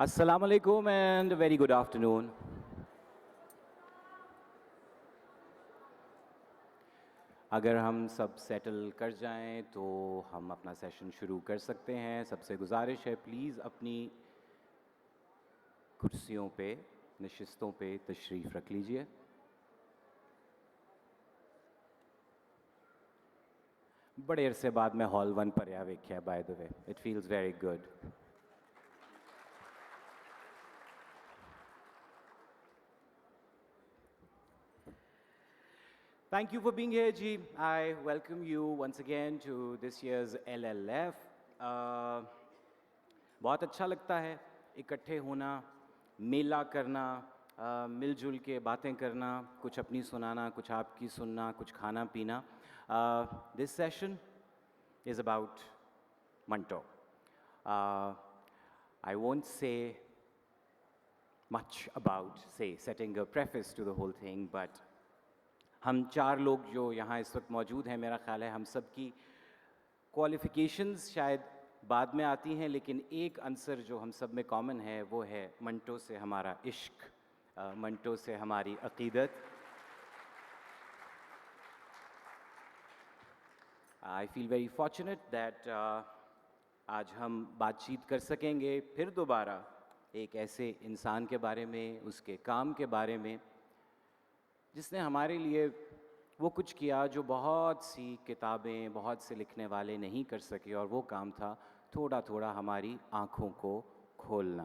Assalamu alaikum and a very good afternoon. अगर हम सब सेटल कर जाएं तो हम अपना सेशन शुरू कर सकते हैं। सबसे गुजारिश है प्लीज़ अपनी कुर्सियों पे नशिस्तों पे तशरीफ़ रख लीजिए। बड़े अरसे बाद मैं हॉल 1 पर आया वेख्या by the way, it feels very good. Thank you for being here, Ji. I welcome you once again to this year's LLF. बहुत अच्छा लगता है इकट्ठे होना, मेला करना, मिलजुल के बातें करना, कुछ अपनी सुनाना, कुछ आपकी सुनना, कुछ खाना पीना. This session is about Manto. I won't say much about, say, setting a preface to the whole thing, but हम 4 लोग जो यहाँ इस वक्त मौजूद हैं, मेरा ख्याल है हम सब की क्वालिफ़िकेशंस शायद बाद में आती हैं, लेकिन एक अंसर जो हम सब में कॉमन है वो है मंटो से हमारा इश्क, मंटो से हमारी अक़ीदत. I feel very fortunate that आज हम बातचीत कर सकेंगे फिर दोबारा एक ऐसे इंसान के बारे में, उसके काम के बारे में जिसने हमारे लिए वो कुछ किया जो बहुत सी किताबें, बहुत से लिखने वाले नहीं कर सके, और वो काम था थोड़ा थोड़ा हमारी आँखों को खोलना.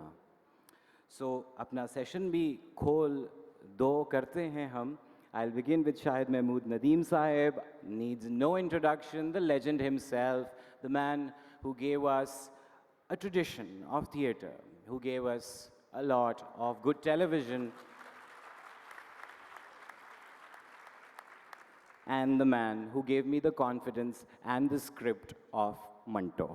अपना सेशन भी खोल दो करते हैं हम. I'll begin with Shahid Mahmood Nadeem Sahib. Needs no introduction, the legend himself, the man who gave us a tradition of theatre, who gave us a lot of good television, and the man who gave me the confidence and the script of Manto.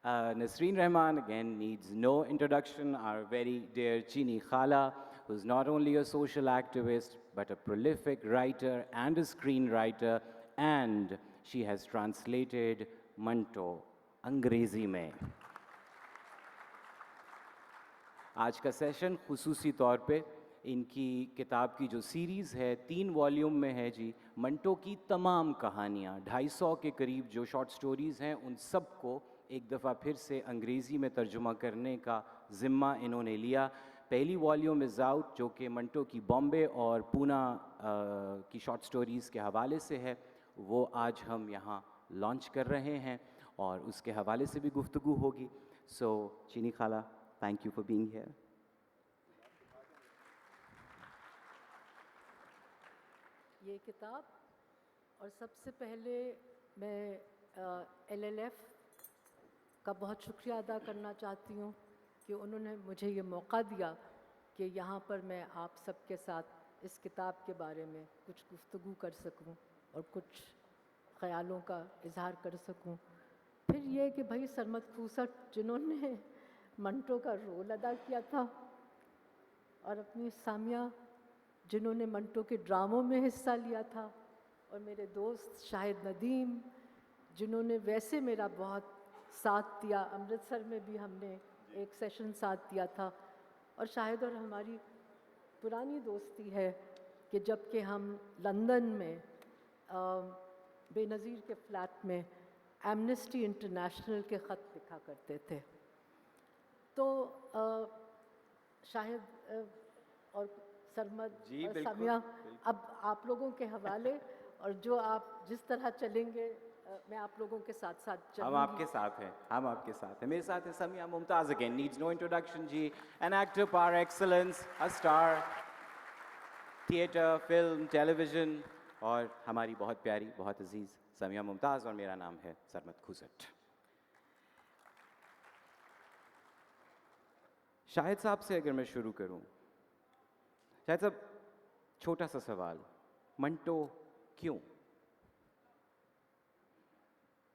Nasreen Rahman, again, needs no introduction. Our very dear Chini Khala, who's not only a social activist, but a prolific writer and a screenwriter, and she has translated Manto अंग्रेजी में. आज का session खुसूसी तौर पे इनकी किताब की जो सीरीज़ है 3 वॉल्यूम में है जी. मंटो की तमाम कहानियाँ 250 के करीब जो शॉर्ट स्टोरीज़ हैं उन सब को एक दफ़ा फिर से अंग्रेज़ी में तर्जुमा करने का ज़िम्मा इन्होंने लिया. पहली वॉल्यूम इज़ आउट जो कि मंटो की बॉम्बे और पूना की शॉर्ट स्टोरीज़ के हवाले से है. वो आज हम यहाँ लॉन्च कर रहे हैं और उसके हवाले से भी गुफ्तगू होगी. सो चीनी खाला, thank you for being here. ये किताब, और सबसे पहले मैं LLF का बहुत शुक्रिया अदा करना चाहती हूँ कि उन्होंने मुझे ये मौका दिया कि यहाँ पर मैं आप सबके साथ इस किताब के बारे में कुछ गुफ्तगू कर सकूँ और कुछ ख़यालों का इजहार कर सकूँ. फिर ये कि भाई सरमद खूसट जिन्होंने मंटो का रोल अदा किया था, और अपनी सामिया जिन्होंने मंटो के ड्रामों में हिस्सा लिया था, और मेरे दोस्त शाहिद नदीम जिन्होंने वैसे मेरा बहुत साथ दिया. अमृतसर में भी हमने एक सेशन साथ दिया था, और शाहिद और हमारी पुरानी दोस्ती है कि जब कि हम लंदन में बेनज़ीर के फ्लैट में एमनेस्टी इंटरनेशनल के ख़त लिखा करते थे. तो शाहिद और सरमद और सामिया, अब आप लोगों के हवाले, और जो आप जिस तरह चलेंगे मैं आप लोगों के साथ साथ चलूँगी. हम आपके साथ हैं, हम आपके साथ हैं. मेरे साथ है Samiya Mumtaz, again needs no introduction जी, an actor par excellence, a star theatre, film, television, और हमारी बहुत प्यारी, बहुत अजीज़ समिया मुमताज़, और मेरा नाम है सरमद खूसट. शाहिद साहब से अगर मैं शुरू करूं, शाहिद साहब, छोटा सा सवाल, मंटो क्यों?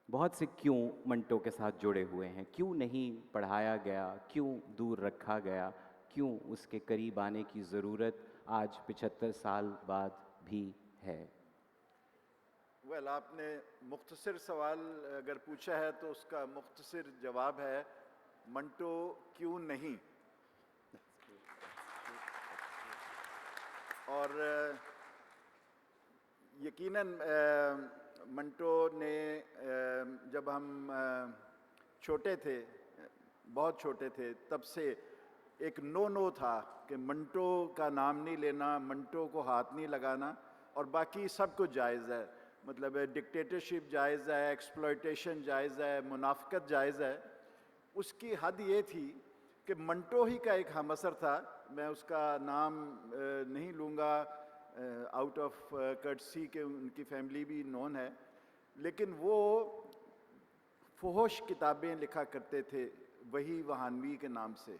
बहुत से क्यों मंटो के साथ जुड़े हुए हैं. क्यों नहीं पढ़ाया गया, क्यों दूर रखा गया, क्यों उसके करीब आने की ज़रूरत आज 75 साल बाद भी है? ویل آپ نے مختصر سوال اگر پوچھا ہے تو اس کا مختصر جواب ہے منٹو کیوں نہیں. اور یقیناً منٹو نے جب ہم چھوٹے تھے، بہت چھوٹے تھے، تب سے ایک نو تھا کہ منٹو کا نام نہیں لینا، منٹو کو ہاتھ نہیں لگانا، اور باقی سب کچھ جائز ہے. مطلب ڈکٹیٹرشپ جائز ہے، ایکسپلائٹیشن جائز ہے، منافقت جائز ہے. اس کی حد یہ تھی کہ منٹو ہی کا ایک ہم اثر تھا، میں اس کا نام نہیں لوں گا آؤٹ آف کرٹسی کہ ان کی فیملی بھی نون ہے، لیکن وہ فحش کتابیں لکھا کرتے تھے وہی وہانوی کے نام سے،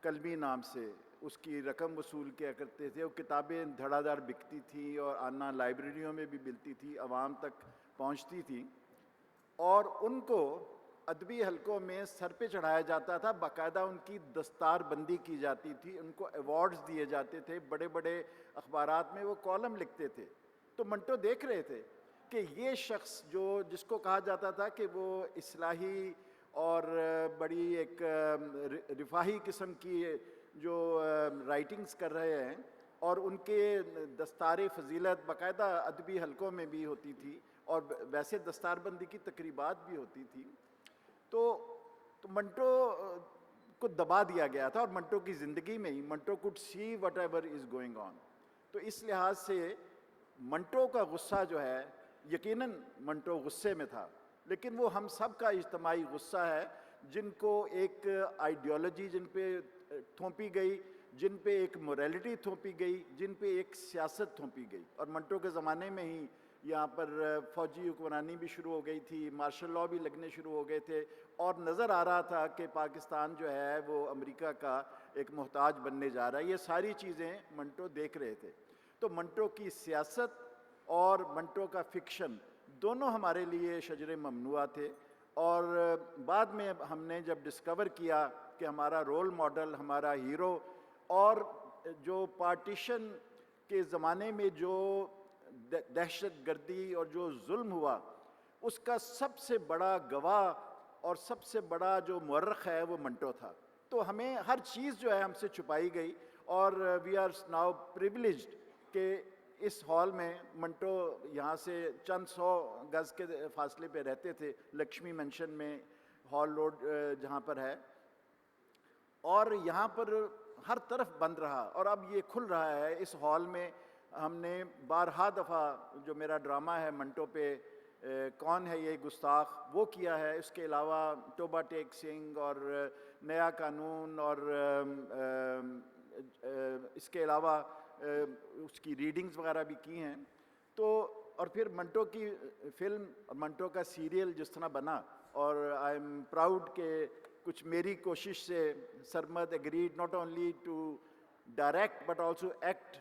قلمی نام سے. اس کی رقم وصول کیا کرتے تھے. وہ کتابیں دھڑا دھڑ بکتی تھیں اور آنا لائبریریوں میں بھی ملتی تھی، عوام تک پہنچتی تھیں، اور ان کو ادبی حلقوں میں سر پہ چڑھایا جاتا تھا. باقاعدہ ان کی دستار بندی کی جاتی تھی، ان کو ایوارڈز دیے جاتے تھے، بڑے بڑے اخبارات میں وہ کالم لکھتے تھے. تو منٹو دیکھ رہے تھے کہ یہ شخص جس کو کہا جاتا تھا کہ وہ اصلاحی اور بڑی ایک رفاہی قسم کی جو رائٹنگز کر رہے ہیں، اور ان کے دستار فضیلت باقاعدہ ادبی حلقوں میں بھی ہوتی تھی اور ویسے دستار بندی کی تقریبات بھی ہوتی تھی. تو منٹو کو دبا دیا گیا تھا، اور منٹو کی زندگی میں ہی Manto could see whatever is going on. تو اس لحاظ سے منٹو کا غصہ جو ہے، یقیناً منٹو غصے میں تھا، لیکن وہ ہم سب کا اجتماعی غصہ ہے، جن کو ایک آئیڈیالوجی جن پہ تھوپی گئی، جن پہ ایک موریلٹی تھوپی گئی، جن پہ ایک سیاست تھوپی گئی. اور منٹو کے زمانے میں ہی یہاں پر فوجی حکمرانی بھی شروع ہو گئی تھی، مارشل لاء بھی لگنے شروع ہو گئے تھے، اور نظر آ رہا تھا کہ پاکستان جو ہے وہ امریکہ کا ایک محتاج بننے جا رہا ہے. یہ ساری چیزیں منٹو دیکھ رہے تھے. تو منٹو کی سیاست اور منٹو کا فکشن دونوں ہمارے لیے شجر ممنوع تھے. اور بعد میں ہم نے جب ڈسکور کیا کہ ہمارا رول ماڈل، ہمارا ہیرو، اور جو پارٹیشن کے زمانے میں جو دہشت گردی اور جو ظلم ہوا، اس کا سب سے بڑا گواہ اور سب سے بڑا جو مورخ ہے وہ منٹو تھا. تو ہمیں ہر چیز جو ہے ہم سے چھپائی گئی، اور وی آر ناؤ پریویلیجڈ کہ اس ہال میں منٹو یہاں سے چند 100 گز کے فاصلے پہ رہتے تھے، لکشمی مینشن میں، ہال روڈ جہاں پر ہے، اور یہاں پر ہر طرف بند رہا. اور اب یہ کھل رہا ہے اس ہال میں. ہم نے بارہا دفعہ جو میرا ڈرامہ ہے منٹو پہ، کون ہے یہ گستاخ، وہ کیا ہے. اس کے علاوہ توبہ ٹیک سنگھ اور نیا قانون، اور اس کے علاوہ اس کی ریڈنگز وغیرہ بھی کی ہیں. تو اور پھر منٹو کی فلم اور منٹو کا سیریل جس طرح بنا، اور آئی ایم پراؤڈ کہ کچھ میری کوشش سے Sarmad agreed not only to direct but also act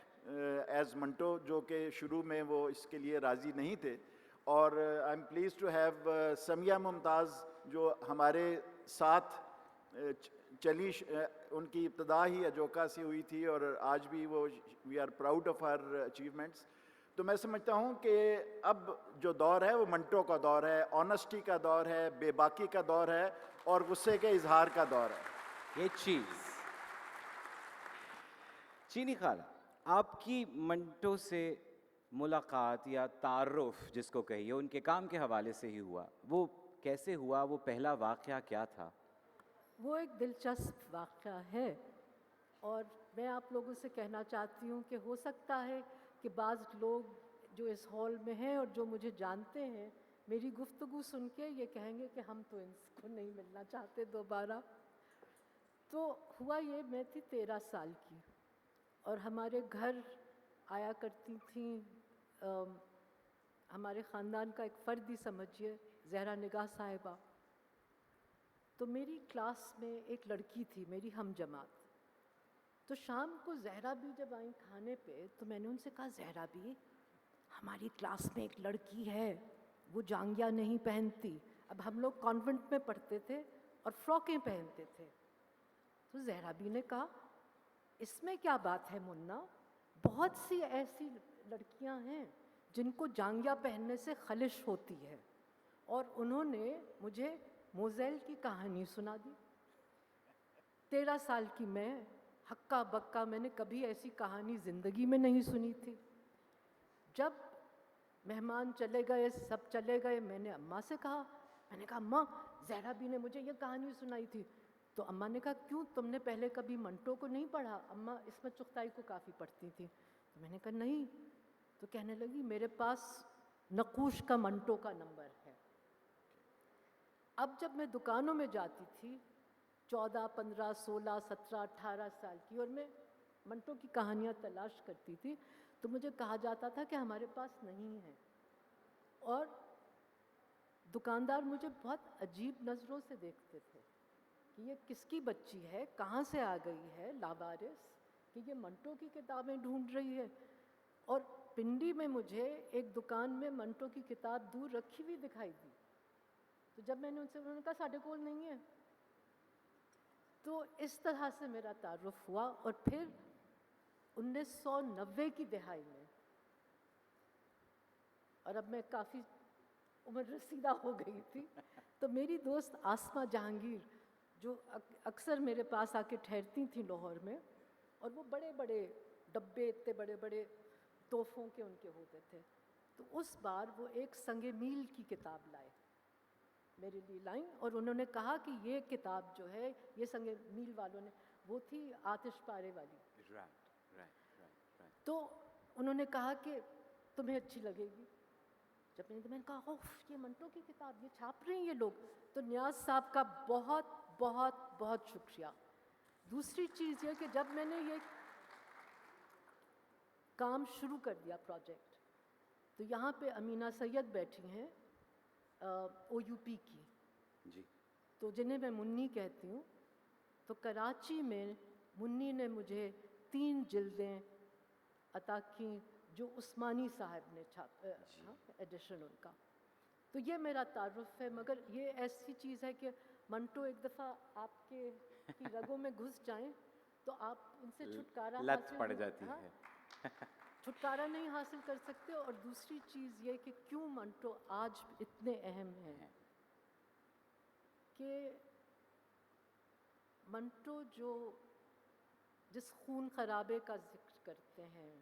as Manto, جو کہ شروع میں وہ اس کے لیے راضی نہیں تھے. اور I am pleased to have Sumaiya Mumtaz جو ہمارے ساتھ چلی، ان کی ابتدا ہی اجوکا سے ہوئی تھی، اور آج بھی وہ we are proud of her achievements. تو میں سمجھتا ہوں کہ اب جو دور ہے وہ منٹو کا دور ہے، آنیسٹی کا دور ہے، بے باکی کا دور ہے، اور غصے کے اظہار کا دور ہے. یہ چیز چینی خالہ، آپ کی منٹو سے ملاقات یا تعارف جس کو کہیے ان کے کام کے حوالے سے ہی ہوا، وہ کیسے ہوا؟ وہ پہلا واقعہ کیا تھا؟ وہ ایک دلچسپ واقعہ ہے، اور میں آپ لوگوں سے کہنا چاہتی ہوں کہ ہو سکتا ہے کہ بعض لوگ جو اس ہال میں ہیں اور جو مجھے جانتے ہیں، میری گفتگو سن کے یہ کہیں گے کہ ہم تو ان کو نہیں ملنا چاہتے دوبارہ. تو ہوا یہ، میں تھی 13 سال کی، اور ہمارے گھر آیا کرتی تھیں ہمارے خاندان کا ایک فرد ہی سمجھیے، زہرا نگاہ صاحبہ. تو میری کلاس میں ایک لڑکی تھی میری ہم جماعت. تو شام کو زہرا بھی جب آئیں کھانے پہ، تو میں نے ان سے کہا، زہرا بھی ہماری کلاس میں ایک لڑکی ہے، وہ جانگیا نہیں پہنتی. اب ہم لوگ کانوینٹ میں پڑھتے تھے اور فراکیں پہنتے تھے. تو زہرا بھی نے کہا، اس میں کیا بات ہے منا، بہت سی ایسی لڑکیاں ہیں جن کو جانگیا پہننے سے خلش ہوتی ہے، اور انہوں نے مجھے موزیل کی کہانی سنا دی. 13 سال کی میں، ہکا بکا، میں نے کبھی ایسی کہانی زندگی میں نہیں سنی تھی. جب مہمان چلے گئے، سب چلے گئے، میں نے اماں سے کہا، میں نے کہا اماں زہرا بی نے مجھے یہ کہانی سنائی تھی. تو اماں نے کہا کیوں، تم نے پہلے کبھی منٹو کو نہیں پڑھا؟ اماں عصمت چغتائی کو کافی پڑھتی تھیں. تو میں نے کہا نہیں. تو کہنے لگی میرے پاس نقوش کا منٹو کا نمبر ہے. اب جب میں دکانوں میں جاتی تھی 14 15 16 17 18 سال کی، اور میں منٹو کی کہانیاں تلاش کرتی تھی، تو مجھے کہا جاتا تھا کہ ہمارے پاس نہیں ہے. اور دکاندار مجھے بہت عجیب نظروں سے دیکھتے تھے کہ یہ کس کی بچی ہے، کہاں سے آ گئی ہے لاوارث، کہ یہ منٹو کی کتابیں ڈھونڈ رہی ہے. اور پنڈی میں مجھے ایک دکان میں منٹو کی کتاب دور رکھی ہوئی دکھائی دی. تو جب میں نے ان سے، انہوں نے کہا ساڈے کول نہیں ہے. تو اس طرح سے میرا تعارف ہوا. اور پھر 1990 کی دہائی میں، اور اب میں کافی عمر رسیدہ ہو گئی تھی، تو میری دوست آسمہ جہانگیر جو اکثر میرے پاس آ کے ٹھہرتی تھیں لاہور میں، اور وہ بڑے بڑے ڈبے اتنے بڑے بڑے تحفوں کے ان کے ہوتے تھے. تو اس بار وہ ایک سنگ میل کی کتاب لائے، میرے لیے لائیں، اور انہوں نے کہا کہ یہ کتاب جو ہے، یہ سنگ میل والوں نے، وہ تھی آتش پارے والی. تو انہوں نے کہا کہ تمہیں اچھی لگے گی. جب میں نے کہا اوف یہ منٹو کی کتاب، یہ چھاپ رہے ہیں یہ لوگ. تو نیاز صاحب کا بہت بہت بہت شکریہ. دوسری چیز یہ کہ جب میں نے یہ کام شروع کر دیا پروجیکٹ، تو یہاں پہ امینہ سید بیٹھی ہیں او یو پی کی، جی تو جنہیں میں منی کہتی ہوں. تو کراچی میں منی نے مجھے 3 جلدیں عطا کیں جو عثمانی صاحب نے ایڈیشن ان کا. تو یہ میرا تعارف ہے. مگر یہ ایسی چیز ہے کہ منٹو ایک دفعہ آپ کی رگوں میں گھس جائیں تو آپ ان سے چھٹکارا لت حاصل پڑ جاتی ہے. چھٹکارا نہیں حاصل کر سکتے. اور دوسری چیز یہ کہ کیوں منٹو آج اتنے اہم ہیں، کہ منٹو جس خون خرابے کا ذکر کرتے ہیں،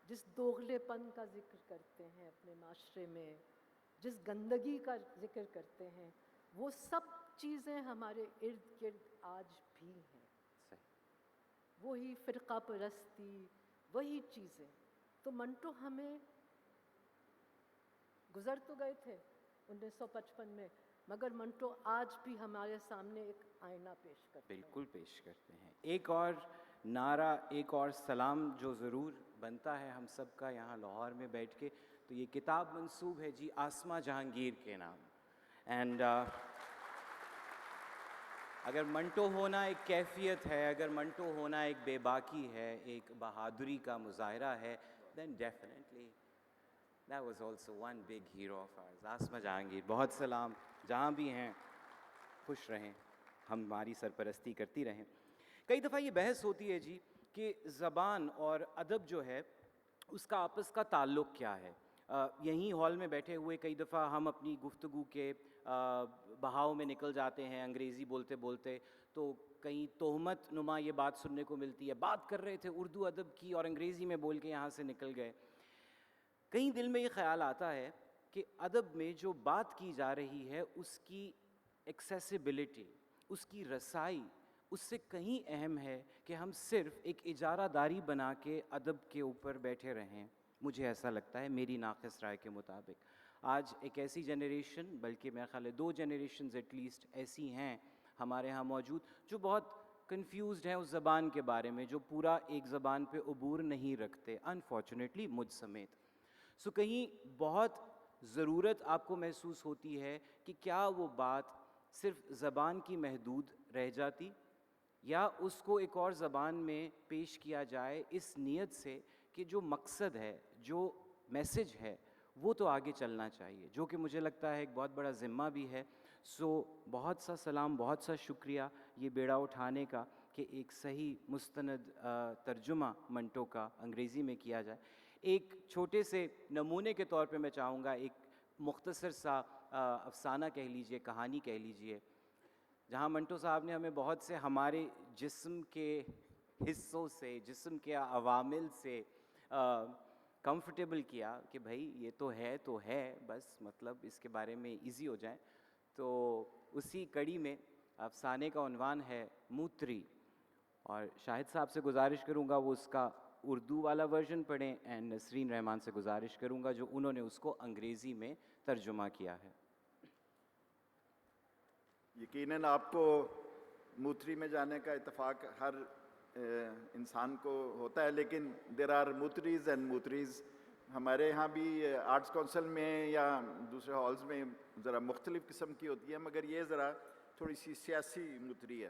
جس دوغلے پن کا ذکر کرتے ہیں اپنے معاشرے میں، جس گندگی کا ذکر کرتے ہیں، وہ سب چیزیں ہمارے ارد گرد آج بھی ہیں. وہی فرقہ پرستی، وہی چیزیں. تو منٹو ہمیں گزر تو گئے تھے 1955 میں، مگر منٹو آج بھی ہمارے سامنے ایک آئینہ پیش کرتے ہیں. بالکل پیش کرتے ہیں. ایک اور نعرہ، ایک اور سلام جو ضرور بنتا ہے ہم سب کا یہاں لاہور میں بیٹھ کے، تو یہ کتاب منسوب ہے جی آسمہ جہانگیر کے نام. اینڈ اگر منٹو ہونا ایک کیفیت ہے، اگر منٹو ہونا ایک بے باکی ہے، ایک بہادری کا مظاہرہ ہے، then definitely that was also one big hero of ours. Asma Jahangir, بہت سلام. جہاں بھی ہیں خوش رہیں، ہماری سرپرستی کرتی رہیں. کئی دفعہ یہ بحث ہوتی ہے جی کہ زبان اور ادب جو ہے اس کا آپس کا تعلق کیا ہے. یہیں ہال میں بیٹھے ہوئے کئی دفعہ ہم اپنی گفتگو کے بہاؤ میں نکل جاتے ہیں انگریزی بولتے بولتے، تو کہیں تہمت نما یہ بات سننے کو ملتی ہے، بات کر رہے تھے اردو ادب کی اور انگریزی میں بول کے یہاں سے نکل گئے. کہیں دل میں یہ خیال آتا ہے کہ ادب میں جو بات کی جا رہی ہے اس کی ایکسیسیبلٹی، اس کی رسائی اس سے کہیں اہم ہے کہ ہم صرف ایک اجارہ داری بنا کے ادب کے اوپر بیٹھے رہیں. مجھے ایسا لگتا ہے میری ناقص رائے کے مطابق. آج ایک ایسی جنریشن، بلکہ میرا خیال ہے 2 جنریشنز ایٹ لیسٹ ایسی ہیں ہمارے ہاں موجود، جو بہت کنفیوزڈ ہیں اس زبان کے بارے میں، جو پورا ایک زبان پہ عبور نہیں رکھتے، انفارچونیٹلی مجھ سمیت. سو کہیں بہت ضرورت آپ کو محسوس ہوتی ہے کہ کیا وہ بات صرف زبان کی محدود رہ جاتی، یا اس کو ایک اور زبان میں پیش کیا جائے اس نیت سے کہ جو مقصد ہے، جو میسج ہے، وہ تو آگے چلنا چاہیے، جو کہ مجھے لگتا ہے ایک بہت بڑا ذمہ بھی ہے. سو بہت سا سلام، بہت سا شکریہ یہ بیڑا اٹھانے کا کہ ایک صحیح مستند ترجمہ منٹو کا انگریزی میں کیا جائے. ایک چھوٹے سے نمونے کے طور پہ میں چاہوں گا ایک مختصر سا افسانہ کہہ لیجئے، کہانی کہہ لیجئے، جہاں منٹو صاحب نے ہمیں بہت سے ہمارے جسم کے حصوں سے، جسم کے عوامل سے کمفرٹیبل کیا کہ بھائی یہ تو ہے بس، مطلب اس کے بارے میں ایزی ہو جائیں. تو اسی کڑی میں افسانے کا عنوان ہے موتری، اور شاہد صاحب سے گزارش کروں گا وہ اس کا اردو والا ورژن پڑھیں، اینڈ نسرین رحمان سے گزارش کروں گا جو انہوں نے اس کو انگریزی میں ترجمہ کیا ہے. یقیناً آپ کو موتری میں جانے کا اتفاق ہر انسان کو ہوتا ہے، لیکن دیر آر موتریز اینڈ موتریز. ہمارے یہاں بھی آرٹس کونسل میں یا دوسرے ہالز میں ذرا مختلف قسم کی ہوتی ہے، مگر یہ ذرا تھوڑی سی سیاسی موتری ہے.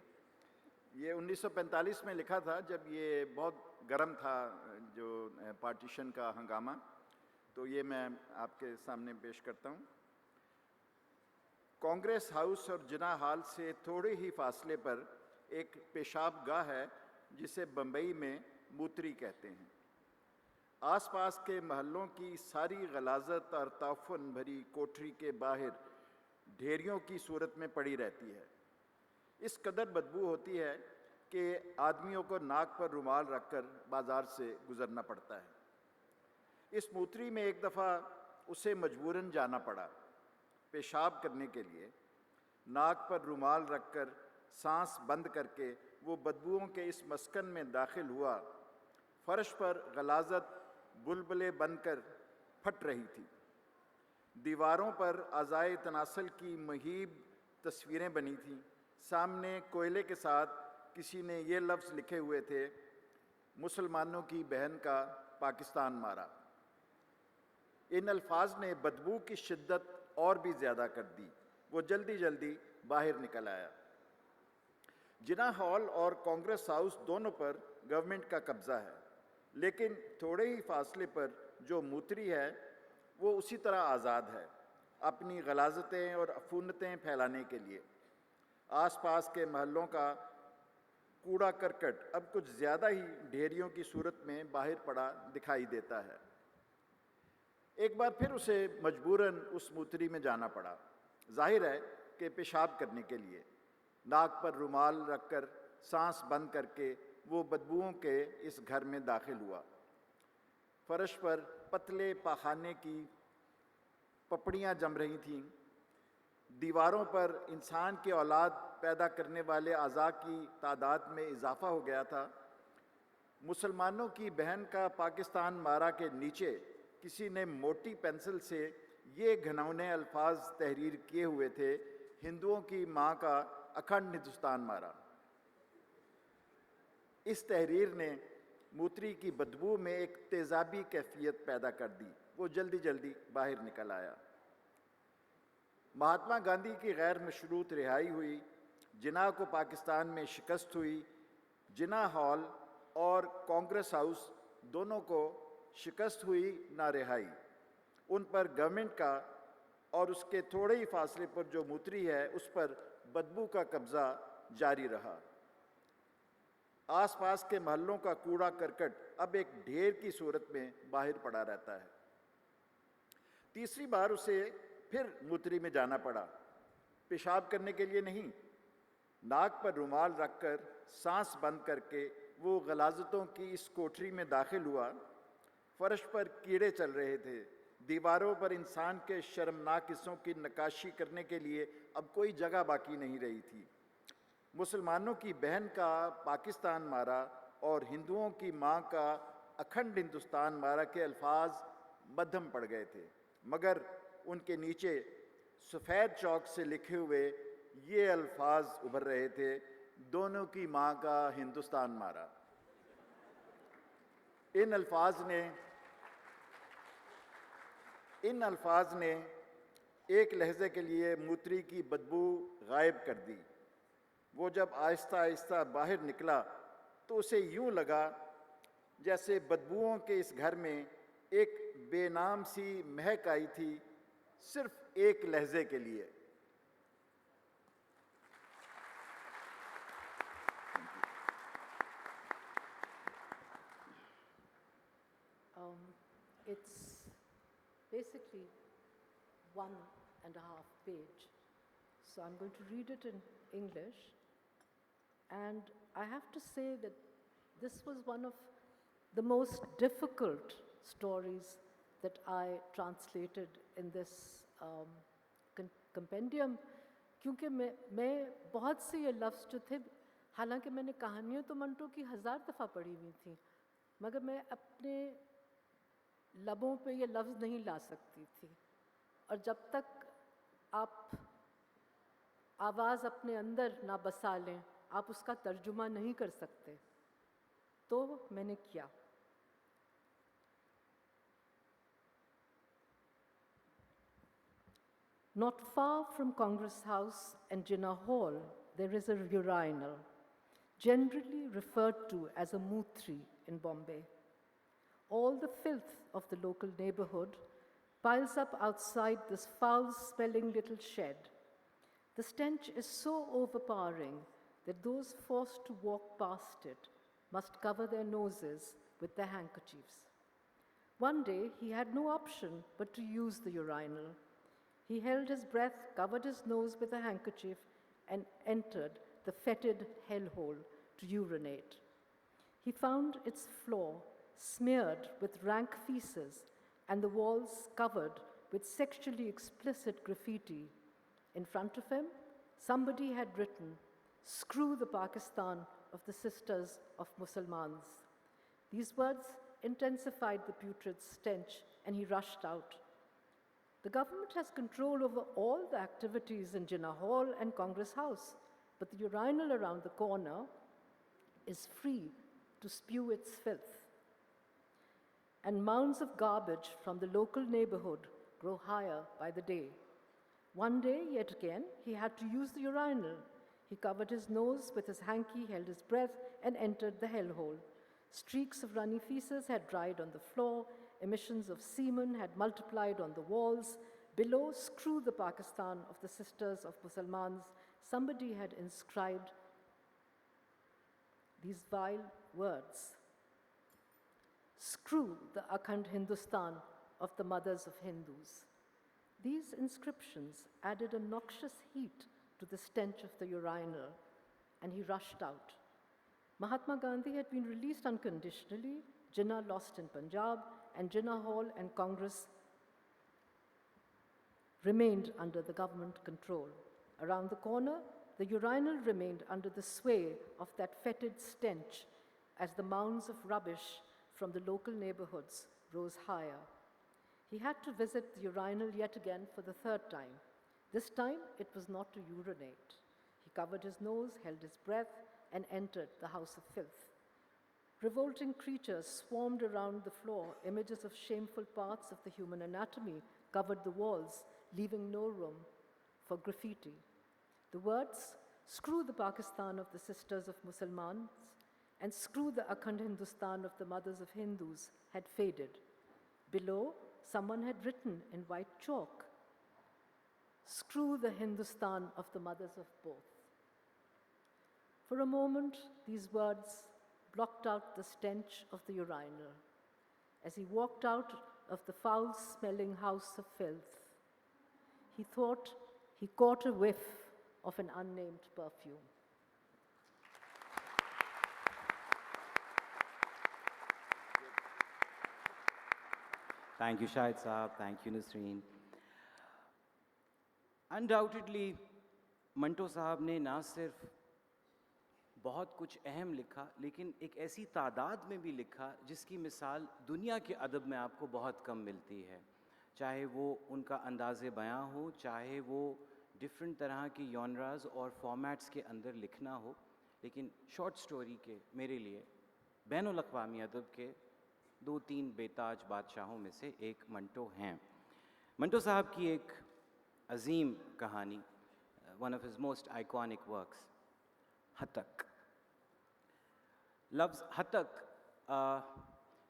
یہ 1945 میں لکھا تھا جب یہ بہت گرم تھا جو پارٹیشن کا ہنگامہ. تو یہ میں آپ کے سامنے پیش کرتا ہوں. کانگریس ہاؤس اور جناح ہال سے تھوڑے ہی فاصلے پر ایک پیشاب گاہ ہے جسے بمبئی میں موتری کہتے ہیں. آس پاس کے محلوں کی ساری غلاظت اور تعفن بھری کوٹری کے باہر ڈھیریوں کی صورت میں پڑی رہتی ہے. اس قدر بدبو ہوتی ہے کہ آدمیوں کو ناک پر رومال رکھ کر بازار سے گزرنا پڑتا ہے. اس موتری میں ایک دفعہ اسے مجبوراً جانا پڑا پیشاب کرنے کے لیے. ناک پر رومال رکھ کر سانس بند کر کے وہ بدبوؤں کے اس مسکن میں داخل ہوا. فرش پر غلاظت بلبلے بن کر پھٹ رہی تھی. دیواروں پر اعضائے تناسل کی مہیب تصویریں بنی تھیں. سامنے کوئلے کے ساتھ کسی نے یہ لفظ لکھے ہوئے تھے: مسلمانوں کی بہن کا پاکستان مارا. ان الفاظ نے بدبو کی شدت اور بھی زیادہ کر دی. وہ جلدی جلدی باہر نکل آیا. جناح ہال اور کانگریس ہاؤس دونوں پر گورنمنٹ کا قبضہ ہے، لیکن تھوڑے ہی فاصلے پر جو موتری ہے وہ اسی طرح آزاد ہے اپنی غلاظتیں اور عفونتیں پھیلانے کے لیے. آس پاس کے محلوں کا کوڑا کرکٹ اب کچھ زیادہ ہی ڈھیریوں کی صورت میں باہر پڑا دکھائی دیتا ہے. ایک بار پھر اسے مجبوراً اس موتری میں جانا پڑا، ظاہر ہے کہ پیشاب کرنے کے لیے. ناک پر رومال رکھ کر سانس بند کر کے وہ بدبوؤں کے اس گھر میں داخل ہوا. فرش پر پتلے پاخانے کی پپڑیاں جم رہی تھیں. دیواروں پر انسان کی اولاد پیدا کرنے والے اعضاء کی تعداد میں اضافہ ہو گیا تھا. مسلمانوں کی بہن کا پاکستان مارا کے نیچے کسی نے موٹی پینسل سے یہ گھنونے الفاظ تحریر کیے ہوئے تھے: ہندوؤں کی ماں کا اکھنڈ ہندوستان مارا. اس تحریر نے موتری کی بدبو میں ایک تیزابی کیفیت پیدا کر دی. وہ جلدی جلدی باہر نکل آیا. مہاتما گاندھی کی غیر مشروط رہائی ہوئی. جناح کو پاکستان میں شکست ہوئی. جناح ہال اور کانگریس ہاؤس دونوں کو شکست ہوئی، نہ رہائی. ان پر گورنمنٹ کا اور اس کے تھوڑے ہی فاصلے پر جو موتری ہے اس پر بدبو کا قبضہ جاری رہا. آس پاس کے محلوں کا کوڑا کرکٹ اب ایک ڈھیر کی صورت میں باہر پڑا رہتا ہے. تیسری بار اسے پھر موتری میں جانا پڑا، پیشاب کرنے کے لیے نہیں. ناک پر رومال رکھ کر سانس بند کر کے وہ غلاظتوں کی اس کوٹری میں داخل ہوا. فرش پر کیڑے چل رہے تھے. دیواروں پر انسان کے شرمناک حصوں کی نقاشی کرنے کے لیے اب کوئی جگہ باقی نہیں رہی تھی. مسلمانوں کی بہن کا پاکستان مارا اور ہندوؤں کی ماں کا اکھنڈ ہندوستان مارا کے الفاظ مدھم پڑ گئے تھے، مگر ان کے نیچے سفید چاک سے لکھے ہوئے یہ الفاظ ابھر رہے تھے: دونوں کی ماں کا ہندوستان مارا. ان الفاظ نے ایک لحظے کے لیے موتری کی بدبو غائب کر دی. وہ جب آہستہ آہستہ باہر نکلا تو اسے یوں لگا جیسے بدبوؤں کے اس گھر میں ایک بے نام سی مہک آئی تھی، صرف ایک لحظے کے لیے. It's basically 1.5 page. So I'm going to read it in English. And I have to say that this was one of the most difficult stories that I translated in this compendium, क्योंकि मैं बहुत से ये लफ्ज़ जो थे, हालांकि मैंने कहानियाँ तो मंटो की 1000 दफ़ा पढ़ी हुई थी, मगर मैं अपने लबों पे ये लफ्ज़ नहीं ला सकती थी. और जब तक आप आवाज़ अपने अंदर ना बसा लें, आप उसका तर्जुमा नहीं कर सकते. तो मैंने किया. Not far from Congress House and Jinnah Hall, there is a urinal, generally referred to as a moothri in Bombay. All the filth of the local neighborhood piles up outside this foul-smelling little shed. The stench is so overpowering that those forced to walk past it must cover their noses with their handkerchiefs. One day, he had no option but to use the urinal. He held his breath, covered his nose with a handkerchief, and entered the fetid hellhole to urinate. He found its floor smeared with rank feces and the walls covered with sexually explicit graffiti. In front of him, somebody had written, "Screw the Pakistan of the Sisters of Musalmans." These words intensified the putrid stench, and he rushed out. The government has control over all the activities in Jinnah Hall and Congress House, but the urinal around the corner is free to spew its filth. And mounds of garbage from the local neighborhood grow higher by the day. One day, yet again, he had to use the urinal. He covered his nose with his hanky, held his breath, and entered the hellhole. Streaks of runny feces had dried on the floor. Emissions of semen had multiplied on the walls. Below, "Screw the Pakistan of the Sisters of Musalmans," somebody had inscribed these vile words: "Screw the Akhand Hindustan of the Mothers of Hindus." These inscriptions added a noxious heat to the stench of the urinal, and he rushed out. Mahatma Gandhi had been released unconditionally, Jinnah lost in Punjab, and Jinnah Hall and Congress remained under the government control. Around the corner, the urinal remained under the sway of that fetid stench as the mounds of rubbish from the local neighborhoods rose higher. He had to visit the urinal yet again for the third time. This time, it was not to urinate. He covered his nose, held his breath, and entered the house of filth. Revolting creatures swarmed around the floor. Images of shameful parts of the human anatomy covered the walls, leaving no room for graffiti. The words, "Screw the Pakistan of the Sisters of Musalmans," and "Screw the Akhand Hindustan of the Mothers of Hindus," had faded. Below, someone had written in white chalk, "Screw the Hindustan of the mothers of both." For a moment, these words blocked out the stench of the urinal. As he walked out of the foul-smelling house of filth, he thought he caught a whiff of an unnamed perfume. Thank you, Shahid Saab. Thank you, Nasreen. Undoubtedly, Manto साहब ने ना सिर्फ बहुत कुछ अहम लिखा, लेकिन एक ऐसी तादाद में भी लिखा जिसकी मिसाल दुनिया के अदब में आपको बहुत कम मिलती है. चाहे वो उनका अंदाज़े बयां हो, चाहे वो डिफरेंट तरह के जॉनरास और फॉर्मेट्स के अंदर लिखना हो, लेकिन शॉर्ट स्टोरी के मेरे लिए बैनुल अक़वामी अदब के 2-3 बेताज बादशाहों में से एक मंटो हैं. मंटो साहब की एक अजीम कहानी, one of his most iconic works, Hatak. लफ्ज़ हतक,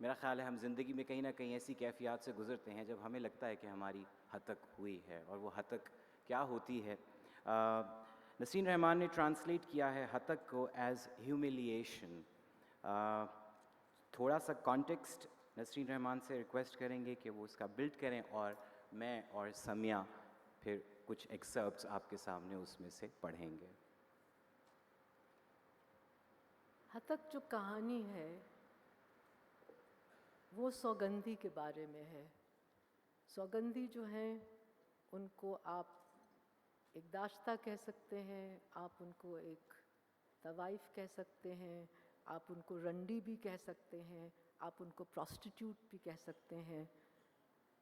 मेरा ख़्याल है हम ज़िंदगी में कहीं ना कहीं ऐसी कैफ़ियत से गुज़रते हैं जब हमें लगता है कि हमारी हतक हुई है, और वो हतक क्या होती है. नसीर रहमान ने ट्रांसलेट किया है हतक को एज़ ह्यूमिलिएशन. थोड़ा सा कॉन्टेक्स्ट नसरीन रहमान से रिक्वेस्ट करेंगे कि वो उसका बिल्ड करें और मैं और समिया फिर कुछ एक्सर्प्ट्स आपके सामने उसमें से पढ़ेंगे। हतक जो कहानी है वो सौगंधी के बारे में है। सौगंधी जो हैं उनको आप एक दाश्ता कह सकते हैं, आप उनको एक तवाइफ कह सकते हैं, आप उनको रंडी भी कह सकते हैं, आप उनको प्रॉस्टिट्यूट भी कह सकते हैं,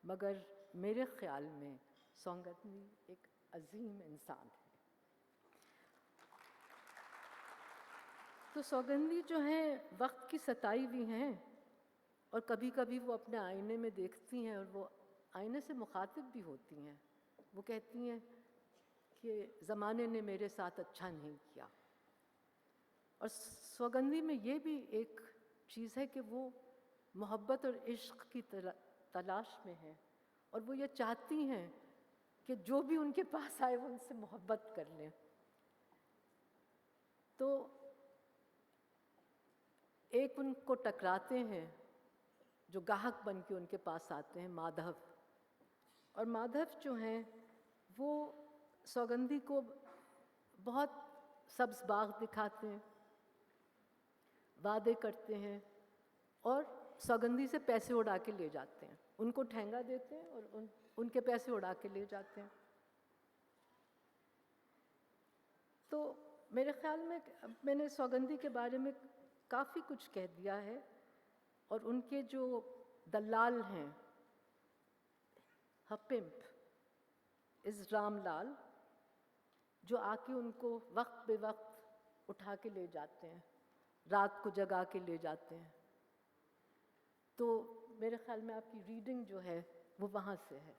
मगर मेरे ख़्याल में सौगंधी एक अजीम इंसान है। तो सौगंधी जो हैं वक्त की सताई हुई हैं और कभी कभी वो अपने आईने में देखती हैं और वो आईने से मुखातिब भी होती हैं। वो कहती हैं कि ज़माने ने मेरे साथ अच्छा नहीं किया। और सौगंधी में ये भी एक चीज़ है कि वो मोहब्बत और इश्क की तलाश में है और वो ये चाहती हैं कि जो भी उनके पास आए वो उनसे मोहब्बत कर लें। तो एक उनको टकराते हैं जो गाहक बन के उनके पास आते हैं, माधव। और माधव जो हैं वो सौगंधी को बहुत सब्ज़ बाग दिखाते हैं, वादे करते हैं और सौगंधी से पैसे उड़ा के ले जाते हैं। उनको ठेंगा देते हैं और उनके पैसे उड़ा के ले जाते हैं। तो मेरे ख़्याल में मैंने सौगंधी के बारे में काफ़ी कुछ कह दिया है। और उनके जो दलाल हैं, हर पिम्प इज़ रामलाल, जो आके उनको वक्त बे वक्त उठा के ले जाते हैं, रात को जगा के ले जाते हैं। तो मेरे ख़्याल में आपकी रीडिंग जो है वो वहाँ से है।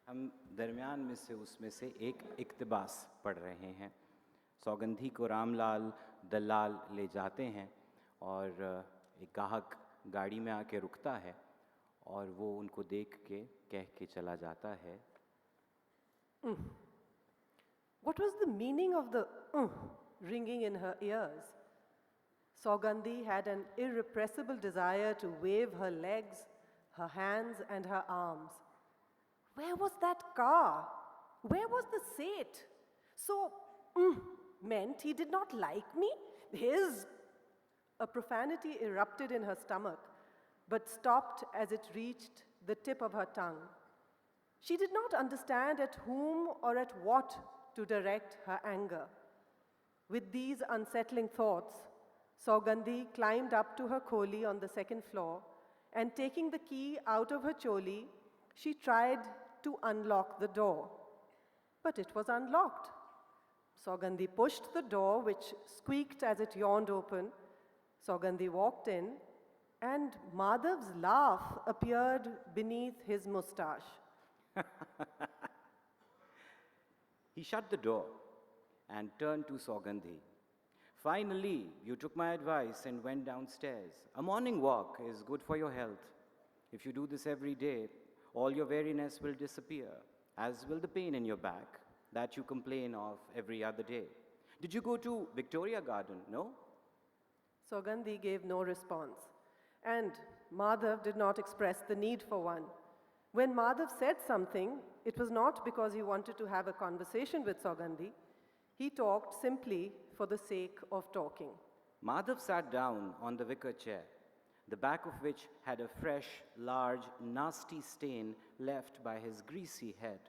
हम दरमियान में से उसमें से एक इक्तबास पढ़ रहे हैं। सौगंधी को रामलाल दलाल ले जाते हैं और एक गाहक गाड़ी में आके रुकता है और वो उनको देख के कह के चला जाता है, What was the meaning of the ringing in her ears? Saugandhi had an irrepressible desire to wave her legs, her hands, and her arms. Where was that car? Where was the Seth? So, meant he did not like me? A profanity erupted in her stomach, but stopped as it reached the tip of her tongue. She did not understand at whom or at what to direct her anger. With these unsettling thoughts, Saugandhi climbed up to her kholi on the second floor, and taking the key out of her choli, she tried to unlock the door. But it was unlocked. Saugandhi pushed the door, which squeaked as it yawned open. Saugandhi walked in, and Madhav's laugh appeared beneath his moustache. He shut the door and turned to Saugandhi. Finally, you took my advice and went downstairs. A morning walk is good for your health. If you do this every day, all your weariness will disappear, as will the pain in your back that you complain of every other day. Did you go to Victoria Garden? No? Saugandhi gave no response, and Madhav did not express the need for one. When Madhav said something, it was not because he wanted to have a conversation with Saugandhi. He talked simply for the sake of talking. Madhav sat down on the wicker chair, the back of which had a fresh, large, nasty stain left by his greasy head.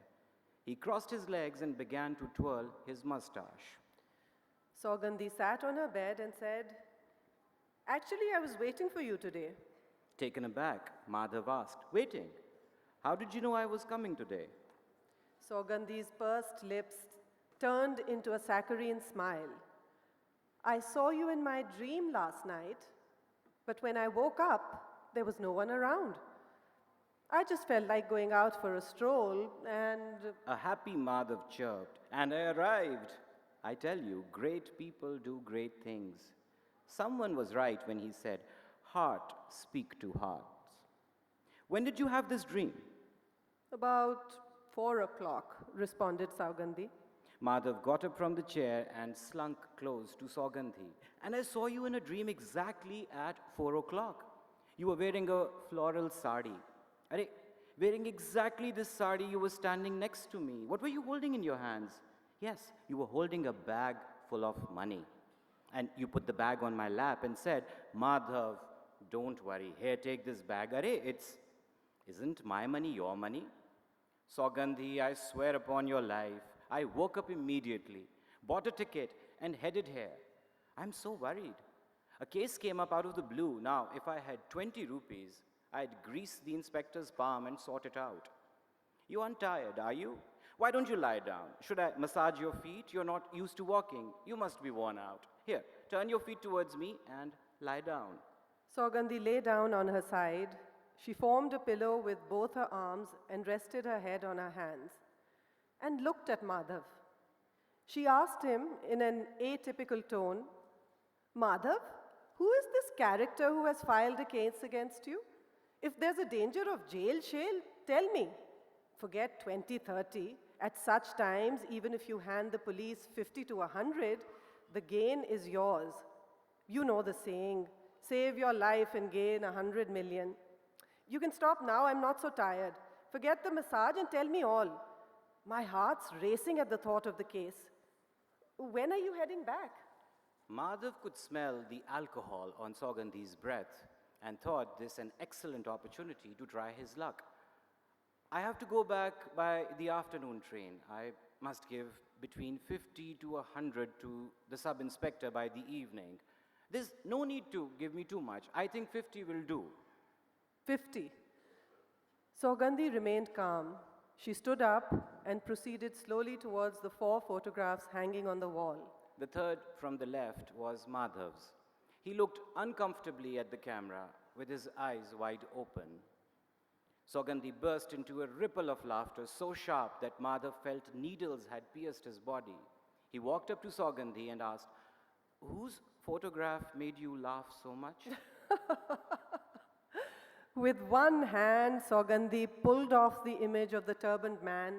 He crossed his legs and began to twirl his mustache. Saugandhi sat on her bed and said, "Actually, I was waiting for you today." Taken aback, Madhav asked, "Waiting? How did you know I was coming today?" Saugandhi's pursed lips turned into a saccharine smile. "I saw you in my dream last night, but when I woke up, there was no one around. I just felt like going out for a stroll and..." A happy Madhav chirped, "And I arrived. I tell you, great people do great things. Someone was right when he said, heart speak to hearts. When did you have this dream?" "About 4 o'clock," responded Saugandhi. Madhav got up from the chair and slunk close to Saugandhi. "And I saw you in a dream exactly at 4 o'clock. You were wearing a floral sari. Arey, wearing exactly this sari, you were standing next to me. What were you holding in your hands? Yes, you were holding a bag full of money. And you put the bag on my lap and said, Madhav, don't worry. Here, take this bag. Arey, isn't my money your money? Saugandhi, I swear upon your life, I woke up immediately, bought a ticket, and headed here. I'm so worried. A case came up out of the blue. Now, if I had 20 rupees, I'd grease the inspector's palm and sort it out. You aren't tired, are you? Why don't you lie down? Should I massage your feet? You're not used to walking. You must be worn out. Here, turn your feet towards me and lie down. Saugandhi lay down on her side. She formed a pillow with both her arms and rested her head on her hands and looked at Madhav. She asked him in an atypical tone, Madhav, who is this character who has filed a case against you? If there's a danger of jail, tell me. Forget 20, 30. At such times, even if you hand the police 50 to 100, the gain is yours. You know the saying, save your life and gain 100 million. You can stop now, I'm not so tired. Forget the massage and tell me all. My heart's racing at the thought of the case. When are you heading back? Madhav could smell the alcohol on Saugandhi's breath and thought this an excellent opportunity to try his luck. I have to go back by the afternoon train. I must give between 50 to 100 to the sub-inspector by the evening. There's no need to give me too much. I think 50 will do. 50. Saugandhi remained calm. She stood up and proceeded slowly towards the 4 photographs hanging on the wall. The third from the left was Madhav's. He looked uncomfortably at the camera with his eyes wide open. Saugandhi burst into a ripple of laughter so sharp that Madhav felt needles had pierced his body. He walked up to Saugandhi and asked, whose photograph made you laugh so much? With one hand, Saugandhi pulled off the image of the turbaned man,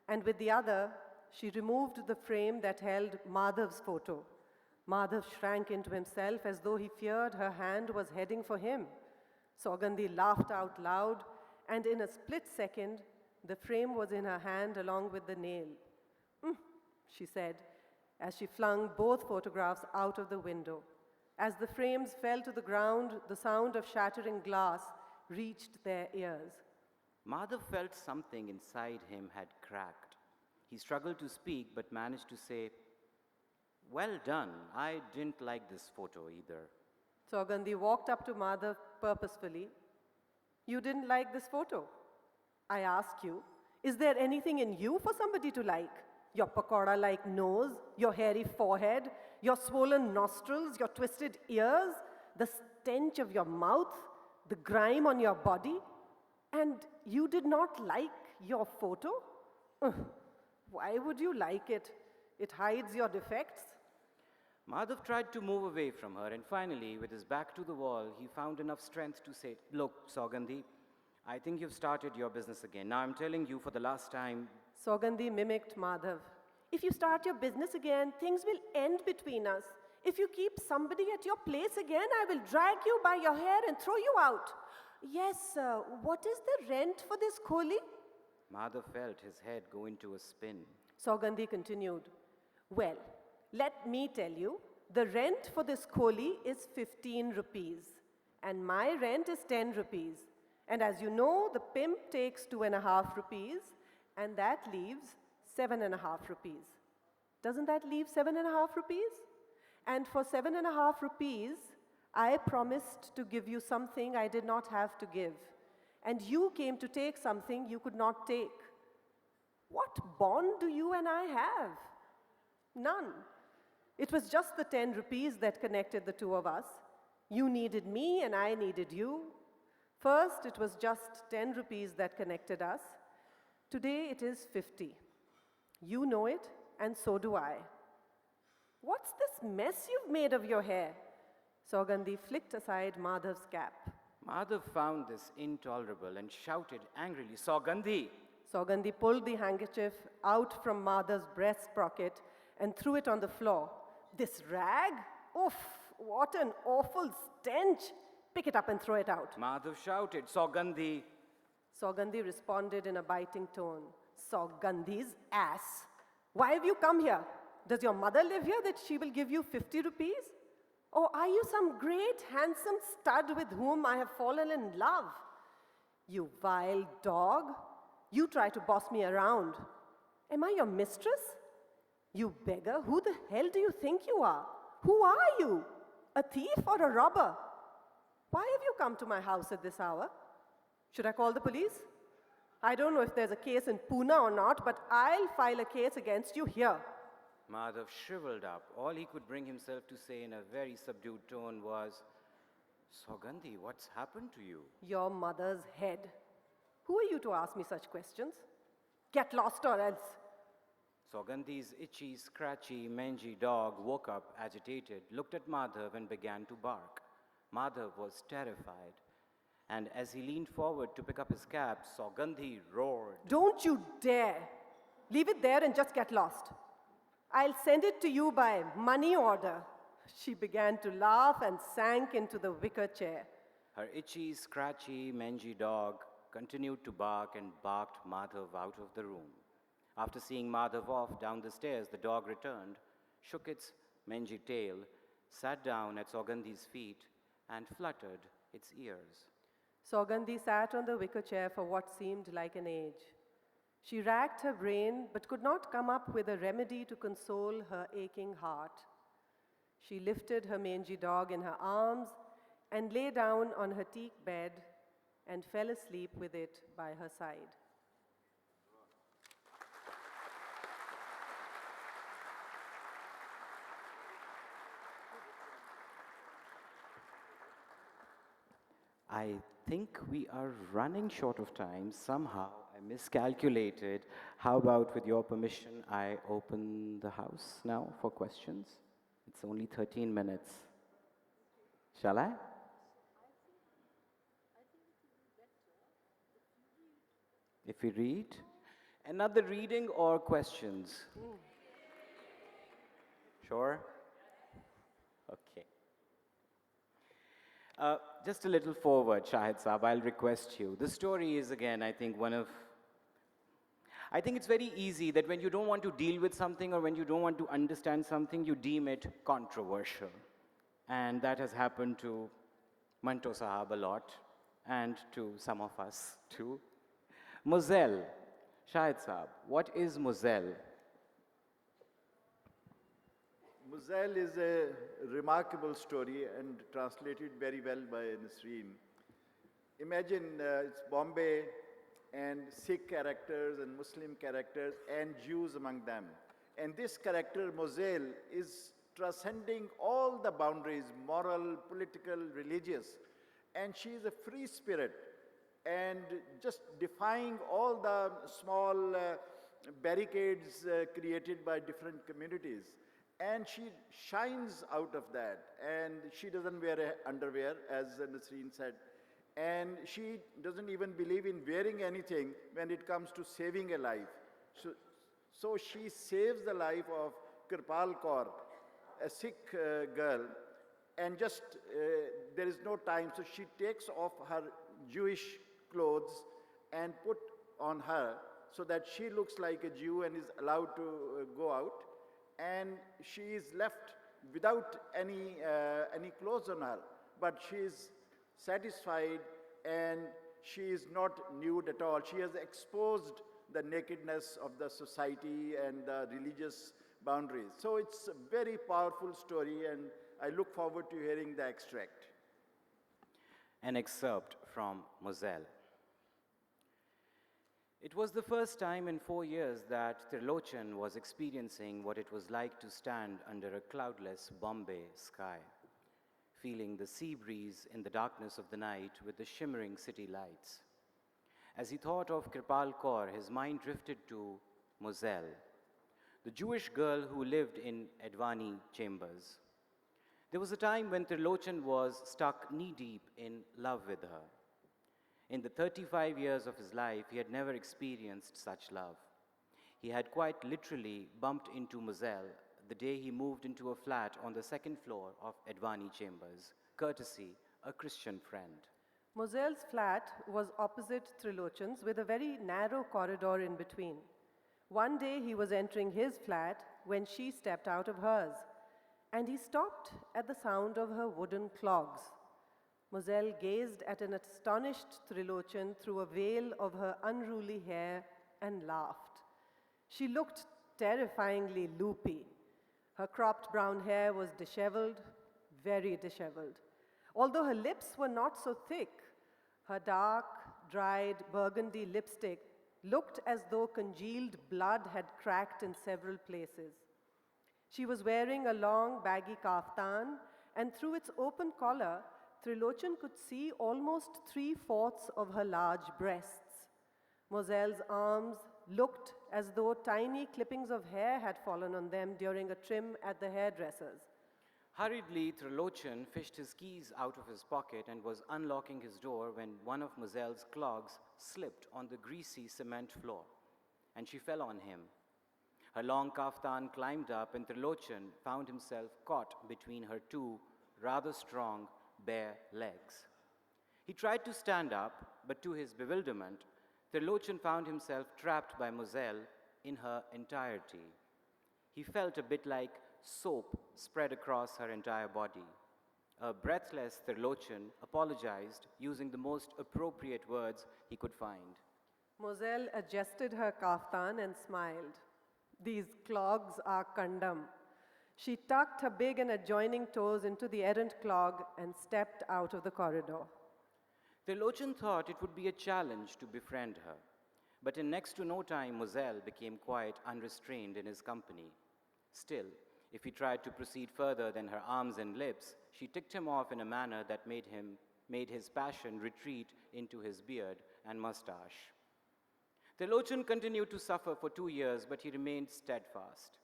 and with the other, she removed the frame that held Madhav's photo. Madhav shrank into himself as though he feared her hand was heading for him. Saugandhi laughed out loud, and in a split second, the frame was in her hand along with the nail. She said, as she flung both photographs out of the window. As the frames fell to the ground, the sound of shattering glass reached their ears. Madhav felt something inside him had cracked. He struggled to speak but managed to say, well done, I didn't like this photo either. Saugandhi walked up to Madhav purposefully. You didn't like this photo? I ask you, is there anything in you for somebody to like? Your pakoda-like nose, your hairy forehead, your swollen nostrils, your twisted ears, the stench of your mouth, the grime on your body? And you did not like your photo? Why would you like it? It hides your defects. Madhav tried to move away from her, and finally, with his back to the wall, he found enough strength to say, look, Saugandhi, I think you've started your business again. Now I'm telling you for the last time. Saugandhi mimicked Madhav. If you start your business again, things will end between us. If you keep somebody at your place again, I will drag you by your hair and throw you out. Yes, sir. What is the rent for this kholi? Madhav felt his head go into a spin. Saugandhi continued. Well, let me tell you, the rent for this kholi is 15 rupees, and my rent is 10 rupees. And as you know, the pimp takes 2.5 rupees, and that leaves 7.5 rupees. Doesn't that leave 7.5 rupees? And for 7.5 rupees, I promised to give you something I did not have to give. And you came to take something you could not take. What bond do you and I have? None. It was just the 10 rupees that connected the two of us. You needed me and I needed you. First, it was just 10 rupees that connected us. Today, it is 50. You know it, and so do I. What's this mess you've made of your hair? Saugandhi flicked aside Madhav's cap. Madhav found this intolerable and shouted angrily, Saugandhi! Saugandhi pulled the handkerchief out from Madhav's breast pocket and threw it on the floor. This rag? Oof, what an awful stench! Pick it up and throw it out. Madhav shouted, Saugandhi. Saugandhi responded in a biting tone. Saugandhi's ass. Why have you come here? Does your mother live here that she will give you 50 rupees? Or are you some great handsome stud with whom I have fallen in love? You vile dog. You try to boss me around. Am I your mistress? You beggar, who the hell do you think you are? Who are you? A thief or a robber? Why have you come to my house at this hour? Should I call the police? I don't know if there's a case in Pune or not, but I'll file a case against you here. Madhav shriveled up. All he could bring himself to say in a very subdued tone was, Saugandhi, what's happened to you? Your mother's head. Who are you to ask me such questions? Get lost or else. Saugandhi's itchy, scratchy, mangy dog woke up, agitated, looked at Madhav and began to bark. Madhav was terrified. And as he leaned forward to pick up his cap, Saugandhi roared. Don't you dare. Leave it there and just get lost. I'll send it to you by money order. She began to laugh and sank into the wicker chair. Her itchy, scratchy, mangy dog continued to bark and barked Madhav out of the room. After seeing Madhav off down the stairs, the dog returned, shook its mangy tail, sat down at Saugandhi's feet, and fluttered its ears. Saugandhi sat on the wicker chair for what seemed like an age. She racked her brain but could not come up with a remedy to console her aching heart. She lifted her mangy dog in her arms and lay down on her teak bed and fell asleep with it by her side. I think we are running short of time. Somehow I miscalculated. How about, with your permission, I open the house now for questions? It's only 13 minutes. Shall I? If we read? Another reading or questions? Sure? Okay. Just a little forward, Shahid Saab, I'll request you. The story is, again, I think I think it's very easy that when you don't want to deal with something or when you don't want to understand something, you deem it controversial. And that has happened to Manto Sahab a lot, and to some of us too. Moselle. Shahid Saab, what is Moselle? Moselle is a remarkable story and translated very well by Nasreen. Imagine it's Bombay and Sikh characters and Muslim characters and Jews among them. And this character, Moselle, is transcending all the boundaries, moral, political, religious. And she is a free spirit and just defying all the small barricades created by different communities. And she shines out of that. And she doesn't wear underwear, as Nasreen said. And she doesn't even believe in wearing anything when it comes to saving a life. So she saves the life of Kirpal Kaur, a Sikh girl, and just there is no time. So she takes off her Jewish clothes and put on her so that she looks like a Jew and is allowed to go out. And she is left without any clothes on her, but she is satisfied and she is not nude at all. She has exposed the nakedness of the society and the religious boundaries. So it's a very powerful story, and I look forward to hearing the extract. An excerpt from Moselle. It was the first time in 4 years that Trilochan was experiencing what it was like to stand under a cloudless Bombay sky, feeling the sea breeze in the darkness of the night with the shimmering city lights. As he thought of Kirpal Kaur, his mind drifted to Moselle, the Jewish girl who lived in Advani Chambers. There was a time when Trilochan was stuck knee-deep in love with her. In the 35 years of his life, he had never experienced such love. He had quite literally bumped into Moselle the day he moved into a flat on the second floor of Advani Chambers, courtesy a Christian friend. Moselle's flat was opposite Trilochan's with a very narrow corridor in between. One day he was entering his flat when she stepped out of hers, and he stopped at the sound of her wooden clogs. Moselle gazed at an astonished Trilochan through a veil of her unruly hair and laughed. She looked terrifyingly loopy. Her cropped brown hair was disheveled, very disheveled. Although her lips were not so thick, her dark, dried burgundy lipstick looked as though congealed blood had cracked in several places. She was wearing a long, baggy kaftan, and through its open collar, Trilochan could see almost 3/4 of her large breasts. Moselle's arms looked as though tiny clippings of hair had fallen on them during a trim at the hairdresser's. Hurriedly, Trilochan fished his keys out of his pocket and was unlocking his door when one of Moselle's clogs slipped on the greasy cement floor, and she fell on him. Her long kaftan climbed up, and Trilochan found himself caught between her two rather strong, bare legs. He tried to stand up, but to his bewilderment, Trilochan found himself trapped by Moselle in her entirety. He felt a bit like soap spread across her entire body. A breathless Trilochan apologized using the most appropriate words he could find. Moselle adjusted her kaftan and smiled. These clogs are kandam. She tucked her big and adjoining toes into the errant clog and stepped out of the corridor. Trilochan thought it would be a challenge to befriend her, but in next to no time, Moselle became quite unrestrained in his company. Still, if he tried to proceed further than her arms and lips, she ticked him off in a manner that made his passion retreat into his beard and mustache. Trilochan continued to suffer for 2 years, but he remained steadfast.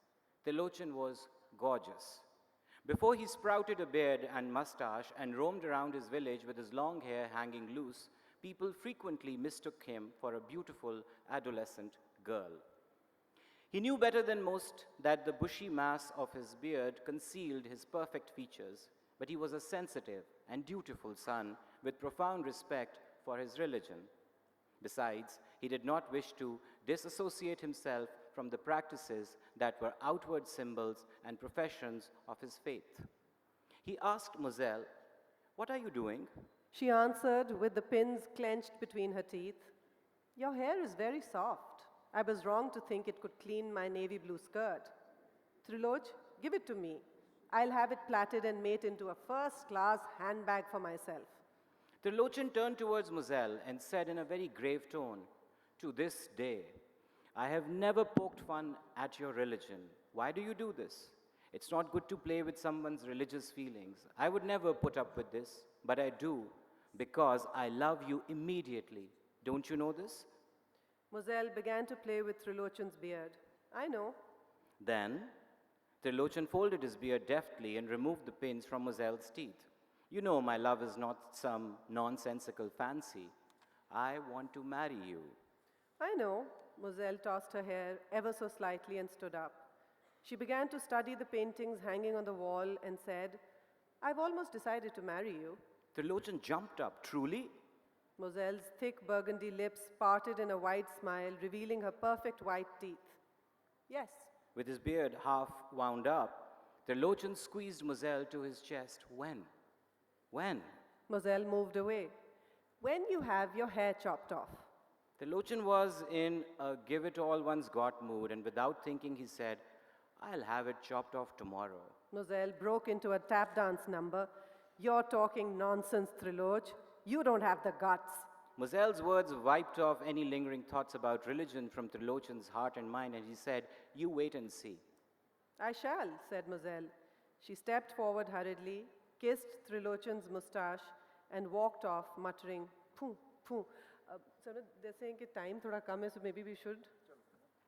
Trilochan was gorgeous. Before he sprouted a beard and mustache and roamed around his village with his long hair hanging loose, people frequently mistook him for a beautiful adolescent girl. He knew better than most that the bushy mass of his beard concealed his perfect features, but he was a sensitive and dutiful son with profound respect for his religion. Besides, he did not wish to disassociate himself from the practices that were outward symbols and professions of his faith. He asked Moselle, "What are you doing?" She answered with the pins clenched between her teeth, "Your hair is very soft. I was wrong to think it could clean my navy blue skirt. Triloch, give it to me. I'll have it plaited and made into a first-class handbag for myself." Trilochan turned towards Moselle and said in a very grave tone, "To this day, I have never poked fun at your religion. Why do you do this? It's not good to play with someone's religious feelings. I would never put up with this, but I do because I love you immediately. Don't you know this?" Moselle began to play with Trilochan's beard. "I know." Then, Trilochan folded his beard deftly and removed the pins from Moselle's teeth. "You know my love is not some nonsensical fancy. I want to marry you." "I know." Moselle tossed her hair ever so slightly and stood up. She began to study the paintings hanging on the wall and said, "I've almost decided to marry you." Trilochan jumped up. "Truly?" Moselle's thick burgundy lips parted in a wide smile, revealing her perfect white teeth. "Yes." With his beard half wound up, Trilochan squeezed Moselle to his chest. "When? When?" Moselle moved away. "When you have your hair chopped off." Trilochan was in a give-it-all-one's-got mood, and without thinking, he said, "I'll have it chopped off tomorrow." Moselle broke into a tap dance number. "You're talking nonsense, Triloch. You don't have the guts." Moselle's words wiped off any lingering thoughts about religion from Trilochan's heart and mind, and he said, "You wait and see." "I shall," said Moselle. She stepped forward hurriedly, kissed Trilochan's mustache, and walked off, muttering, "Pooh, pooh." They're saying that time thoda kam hai, so maybe we should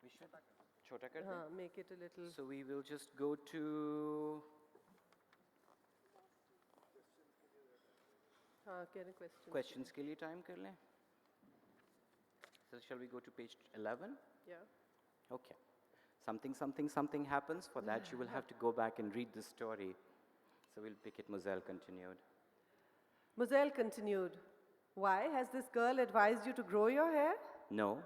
We should chota kar dein? make it a little. So we will just go to Question. questions के लिए time कर लें. So shall we go to page 11? Yeah. Okay. Something happens. For that, you will have to go back and read the story. So we'll pick it. Moselle continued. Moselle continued, "Why has this girl advised you to grow your hair?" No.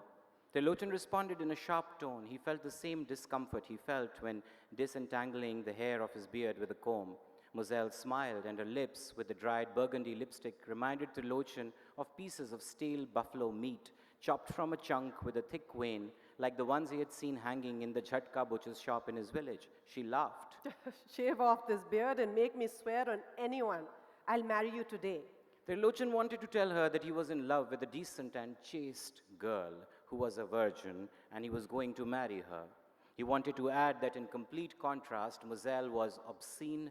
Trilochan responded in a sharp tone. He felt the same discomfort he felt when disentangling the hair of his beard with a comb. Moselle smiled, and her lips, with the dried burgundy lipstick, reminded Trilochan of pieces of stale buffalo meat chopped from a chunk with a thick vein, like the ones he had seen hanging in the Jhatka butcher's shop in his village. She laughed. "Shave off this beard and make me swear on anyone I'll marry you today." Trilochan wanted to tell her that he was in love with a decent and chaste girl who was a virgin, and he was going to marry her. He wanted to add that in complete contrast, Moselle was obscene,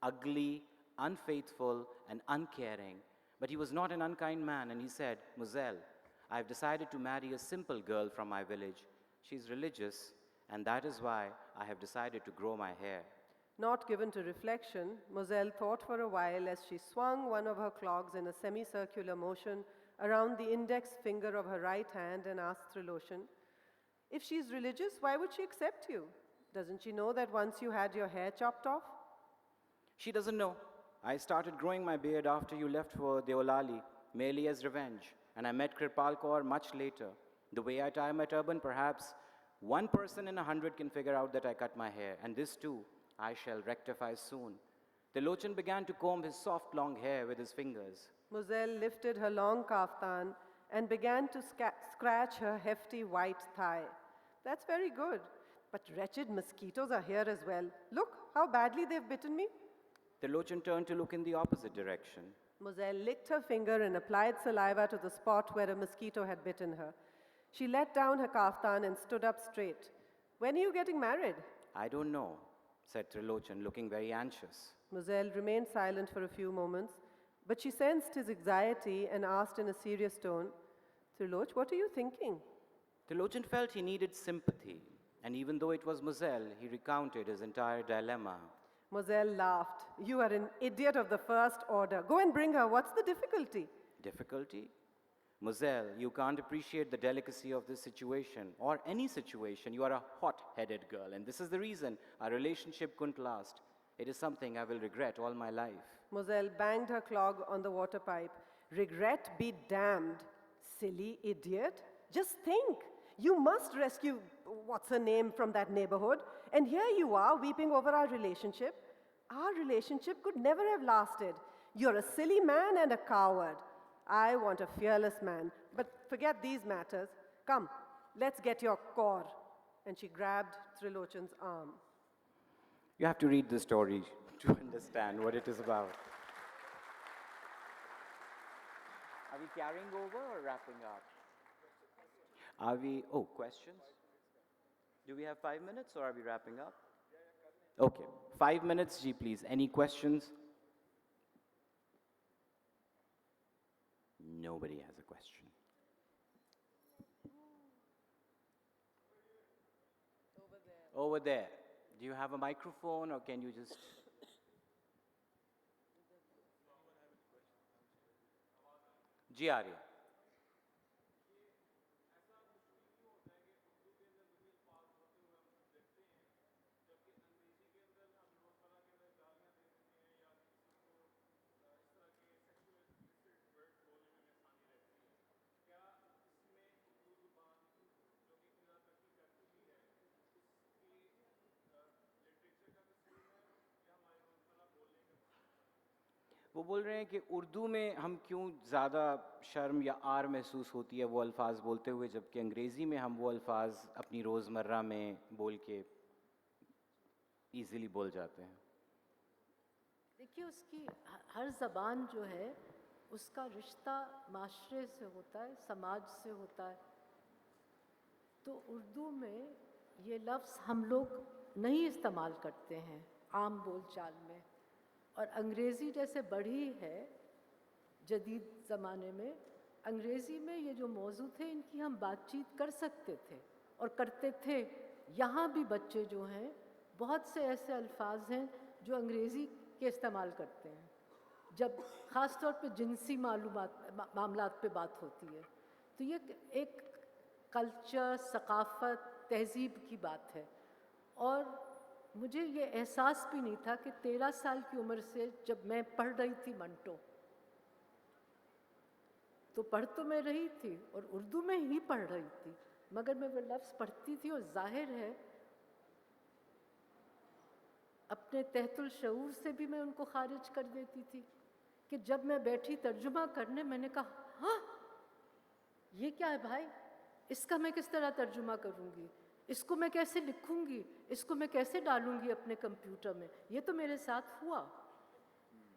ugly, unfaithful, and uncaring. But he was not an unkind man, and he said, "Moselle, I've decided to marry a simple girl from my village. She's religious, and that is why I have decided to grow my hair." Not given to reflection, Moselle thought for a while as she swung one of her clogs in a semicircular motion around the index finger of her right hand and asked Trilochan, "If she's religious, why would she accept you? Doesn't she know that once you had your hair chopped off?" She doesn't know. I started growing my beard after you left for Deolali, merely as revenge, and I met Kripal Kaur much later. The way I tie my turban, perhaps 1 person in 100 can figure out that I cut my hair, and this too I shall rectify soon. Trilochan began to comb his soft long hair with his fingers. Moselle lifted her long kaftan and began to scratch her hefty white thigh. "That's very good, but wretched mosquitoes are here as well. Look how badly they've bitten me." Trilochan turned to look in the opposite direction. Moselle licked her finger and applied saliva to the spot where a mosquito had bitten her. She let down her kaftan and stood up straight. "When are you getting married?" "I don't know," said Trilochan, looking very anxious. Moselle remained silent for a few moments, but she sensed his anxiety and asked in a serious tone, "Triloch, what are you thinking?" Trilochan felt he needed sympathy, and even though it was Moselle, he recounted his entire dilemma. Moselle laughed. "You are an idiot of the first order. Go and bring her. What's the difficulty?" Difficulty? Moselle, you can't appreciate the delicacy of this situation, or any situation. You are a hot-headed girl, and this is the reason our relationship couldn't last. It is something I will regret all my life. Moselle banged her clog on the water pipe. "Regret be damned, silly idiot. Just think. You must rescue what's her name from that neighborhood, and here you are weeping over our relationship. Our relationship could never have lasted. You're a silly man and a coward. I want a fearless man, but forget these matters. Come, let's get your core." And she grabbed Trilochan's arm. You have to read the story to understand what it is about. Are we carrying over or wrapping up? Questions? Do we have 5 minutes or are we wrapping up? Okay, 5 minutes, Ji, please. Any questions? Nobody has a question. Over there. Do you have a microphone or can you just... Ji, aa rahi hai. وہ بول رہے ہیں کہ اردو میں ہم کیوں زیادہ شرم یا آر محسوس ہوتی ہے وہ الفاظ بولتے ہوئے، جبکہ انگریزی میں ہم وہ الفاظ اپنی روزمرہ میں بول کے ایزیلی بول جاتے ہیں. دیکھیے اس کی ہر زبان جو ہے اس کا رشتہ معاشرے سے ہوتا ہے، سماج سے ہوتا ہے. تو اردو میں یہ لفظ ہم لوگ نہیں استعمال کرتے ہیں عام بول چال میں، اور انگریزی جیسے بڑھی ہے جدید زمانے میں، انگریزی میں یہ جو موضوع تھے ان کی ہم بات چیت کر سکتے تھے اور کرتے تھے. یہاں بھی بچے جو ہیں بہت سے ایسے الفاظ ہیں جو انگریزی کے استعمال کرتے ہیں جب خاص طور پہ جنسی معاملات پہ بات ہوتی ہے. تو یہ ایک کلچر، ثقافت، تہذیب کی بات ہے. اور مجھے یہ احساس بھی نہیں تھا کہ 13 سال کی عمر سے جب میں پڑھ رہی تھی منٹو، تو پڑھ تو میں رہی تھی اور اردو میں ہی پڑھ رہی تھی، مگر میں وہ لفظ پڑھتی تھی اور ظاہر ہے اپنے تحت الشعور سے بھی میں ان کو خارج کر دیتی تھی کہ جب میں بیٹھی ترجمہ کرنے میں نے کہا ہاں یہ کیا ہے بھائی، اس کا میں کس طرح ترجمہ کروں گی، اس کو میں کیسے لکھوں گی، اس کو میں کیسے ڈالوں گی اپنے کمپیوٹر میں، یہ تو میرے ساتھ ہوا۔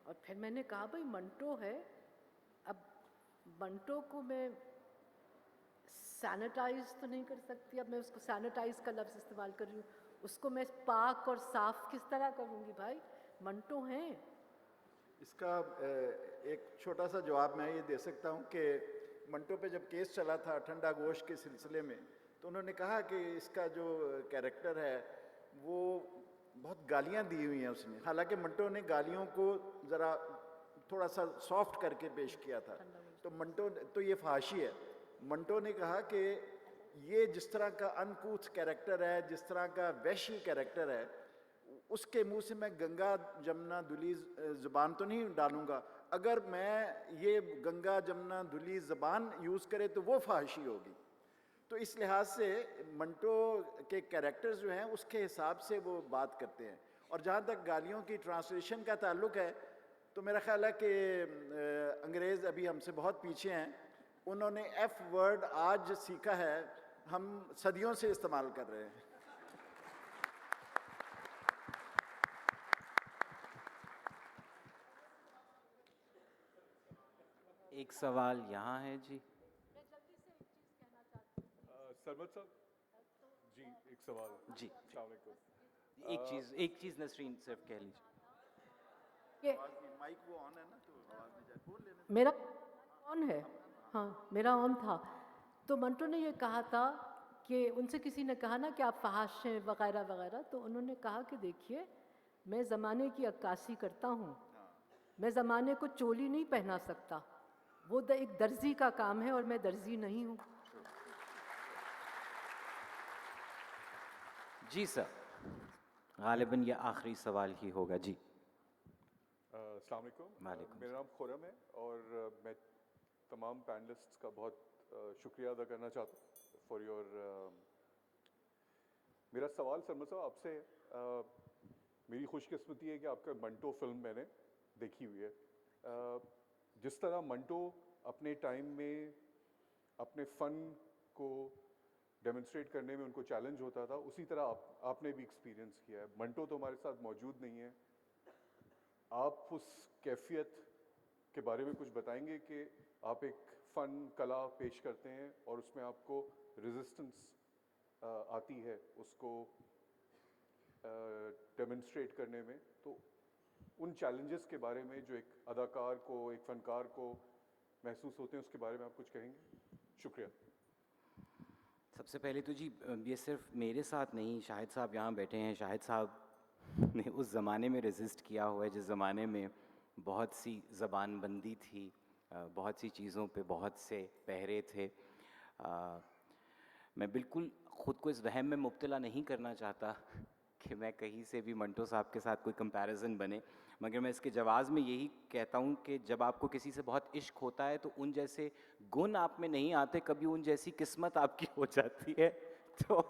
اور پھر میں نے کہا بھائی منٹو ہے، اب منٹو کو میں سینیٹائز تو نہیں کر سکتی، اب میں اس کو سینیٹائز کا لفظ استعمال کر رہی ہوں، اس کو میں پاک اور صاف کس طرح کروں گی بھائی، منٹو ہیں۔ اس کا ایک چھوٹا سا جواب میں یہ دے سکتا ہوں کہ منٹو پہ جب کیس چلا تھا ٹھنڈا گوشت کے سلسلے میں، تو انہوں نے کہا کہ اس کا جو کیریکٹر ہے وہ بہت گالیاں دی ہوئی ہیں اس نے، حالانکہ منٹو نے گالیوں کو ذرا تھوڑا سا سافٹ کر کے پیش کیا تھا، تو منٹو تو یہ فحاشی ہے۔ منٹو نے کہا کہ یہ جس طرح کا انکوتھ کیریکٹر ہے، جس طرح کا وحشی کیریکٹر ہے، اس کے منہ سے میں گنگا جمنا دھلی زبان تو نہیں ڈالوں گا، اگر میں یہ گنگا جمنا دھلی زبان یوز کرے تو وہ فحاشی ہوگی۔ تو اس لحاظ سے منٹو کے کیریکٹر جو ہیں اس کے حساب سے وہ بات کرتے ہیں۔ اور جہاں تک گالیوں کی ٹرانسلیشن کا تعلق ہے تو میرا خیال ہے کہ انگریز ابھی ہم سے بہت پیچھے ہیں، انہوں نے ایف ورڈ آج سیکھا ہے، ہم صدیوں سے استعمال کر رہے ہیں۔ ایک سوال یہاں ہے جی۔ سرمد صاحب جی ایک سوال جی السلام علیکم۔ ایک چیز نسرین صرف کہہ لیجیے۔ یہ مائک وہ آن ہے نا تو آواز نہیں جائے، بول لینا۔ میرا آن ہے، ہاں میرا آن تھا، تو منٹو نے یہ کہا تھا کہ ان سے کسی نے کہا نا کہ آپ فحاش ہیں وغیرہ وغیرہ، تو انہوں نے کہا کہ دیکھیے میں زمانے کی عکاسی کرتا ہوں، میں زمانے کو چولی نہیں پہنا سکتا، وہ ایک درزی کا کام ہے اور میں درزی نہیں ہوں۔ جی سر، غالباً یہ آخری سوال ہی ہوگا جی۔ السلام علیکم، وعلیکم میرا نام خرم ہے اور میں تمام پینلسٹس کا بہت شکریہ ادا کرنا چاہتا ہوں فار یور۔ میرا سوال سرمد صاحب آپ سے ہے، میری خوش قسمتی ہے کہ آپ کا منٹو فلم میں نے دیکھی ہوئی ہے۔ جس طرح منٹو اپنے ٹائم میں اپنے فن کو ڈیمونسٹریٹ کرنے میں ان کو چیلنج ہوتا تھا، اسی طرح آپ نے بھی ایکسپیرینس کیا ہے۔ منٹو تو ہمارے ساتھ موجود نہیں ہے، آپ اس کیفیت کے بارے میں کچھ بتائیں گے کہ آپ ایک فن کلا پیش کرتے ہیں اور اس میں آپ کو ریزسٹنس آتی ہے اس کو ڈیمونسٹریٹ کرنے میں، تو ان چیلنجز کے بارے میں جو ایک اداکار کو، ایک فنکار کو محسوس ہوتے ہیں، اس کے بارے میں آپ کچھ کہیں گے؟ شکریہ۔ سب سے پہلے تو جی یہ صرف میرے ساتھ نہیں، شاہد صاحب یہاں بیٹھے ہیں، شاہد صاحب نے اس زمانے میں ریزسٹ کیا ہوا ہے جس زمانے میں بہت سی زبان بندی تھی، بہت سی چیزوں پہ بہت سے پہرے تھے۔ میں بالکل خود کو اس وہم میں مبتلا نہیں کرنا چاہتا کہ میں کہیں سے بھی منٹو صاحب کے ساتھ کوئی کمپیریزن بنے، مگر میں اس کے جواز میں یہی کہتا ہوں کہ جب آپ کو کسی سے بہت عشق ہوتا ہے تو ان جیسے گن آپ میں نہیں آتے، کبھی ان جیسی قسمت آپ کی ہو جاتی ہے۔ تو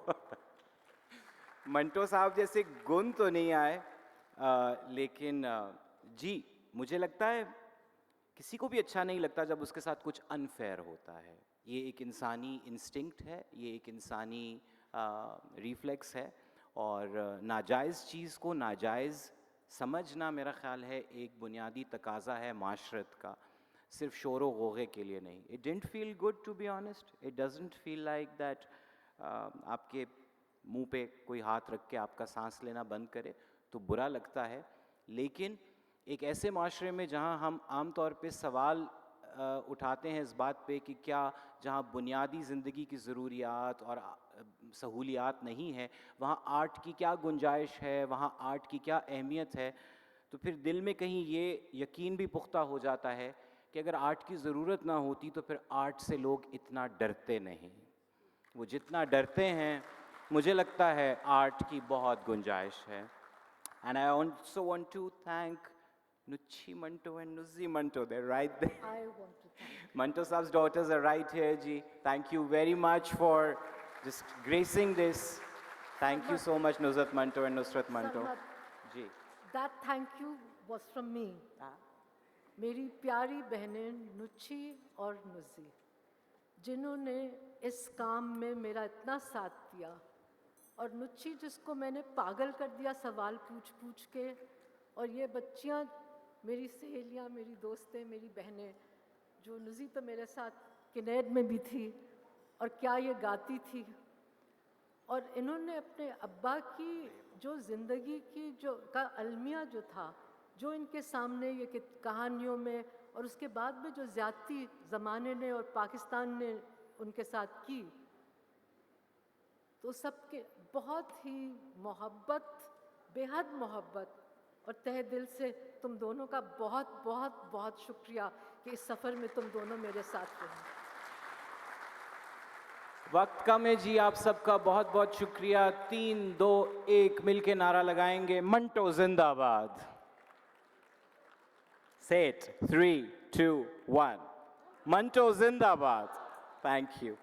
منٹو صاحب جیسے گن تو نہیں آئے، لیکن جی مجھے لگتا ہے کسی کو بھی اچھا نہیں لگتا جب اس کے ساتھ کچھ انفیئر ہوتا ہے۔ یہ ایک انسانی انسٹنکٹ ہے، یہ ایک انسانی ریفلیکس ہے، اور ناجائز چیز کو ناجائز سمجھنا میرا خیال ہے ایک بنیادی تقاضا ہے معاشرت کا، صرف شور و غوغے کے لیے نہیں۔ It didn't feel good to be honest. It doesn't feel like that آپ کے منہ پہ کوئی ہاتھ رکھ کے آپ کا سانس لینا بند کرے تو برا لگتا ہے، لیکن ایک ایسے معاشرے میں جہاں ہم عام طور پہ سوال اٹھاتے ہیں اس بات پہ کہ کیا جہاں بنیادی زندگی کی ضروریات اور سہولیات نہیں ہے وہاں آرٹ کی کیا گنجائش ہے، وہاں آرٹ کی کیا اہمیت ہے، تو پھر دل میں کہیں یہ یقین بھی پختہ ہو جاتا ہے کہ اگر آرٹ کی ضرورت نہ ہوتی تو پھر آرٹ سے لوگ اتنا ڈرتے نہیں۔ وہ جتنا ڈرتے ہیں مجھے لگتا ہے آرٹ کی بہت گنجائش ہے۔ And I also want to thank Nuchi Manto and Nuzzi Manto, they're right there. I want to thank Manto Saab's daughters are right here, Ji. Thank you very much for just gracing this. Thank you so much, Nuzhat Manto and Nusrat Manto. Sarmat. Ji. That thank you was from me. मेरी प्यारी बहनें नुच्छी और नुज़ी, जिन्होंने इस काम में मेरा इतना साथ दिया, और नुच्छी जिसको मैंने पागल कर दिया सवाल पूछ पूछ के, और ये बच्चियां मेरी सहेलियां, मेरी दोस्तें, मेरी बहनें, जो नुज़ी तो मेरे साथ किनेड में भी थी और क्या ये गाती थी, और इन्होंने अपने अब्बा की जो ज़िंदगी की जो का अलमिया जो था, जो इनके सामने ये कहानियों में और उसके बाद में जो ज़्यादती ज़माने ने और पाकिस्तान ने उनके साथ की, तो सबके बहुत ही मोहब्बत, बेहद मोहब्बत, और तहे दिल से तुम दोनों का बहुत बहुत बहुत शुक्रिया कि इस सफ़र में तुम दोनों मेरे साथ रहे। वक्त कम है जी, आप सबका बहुत बहुत शुक्रिया। 3, 2, 1 मिलके नारा लगाएंगे, मंटो जिंदाबाद। Say it, 3, 2, 1. Manto Zindabad. Thank you.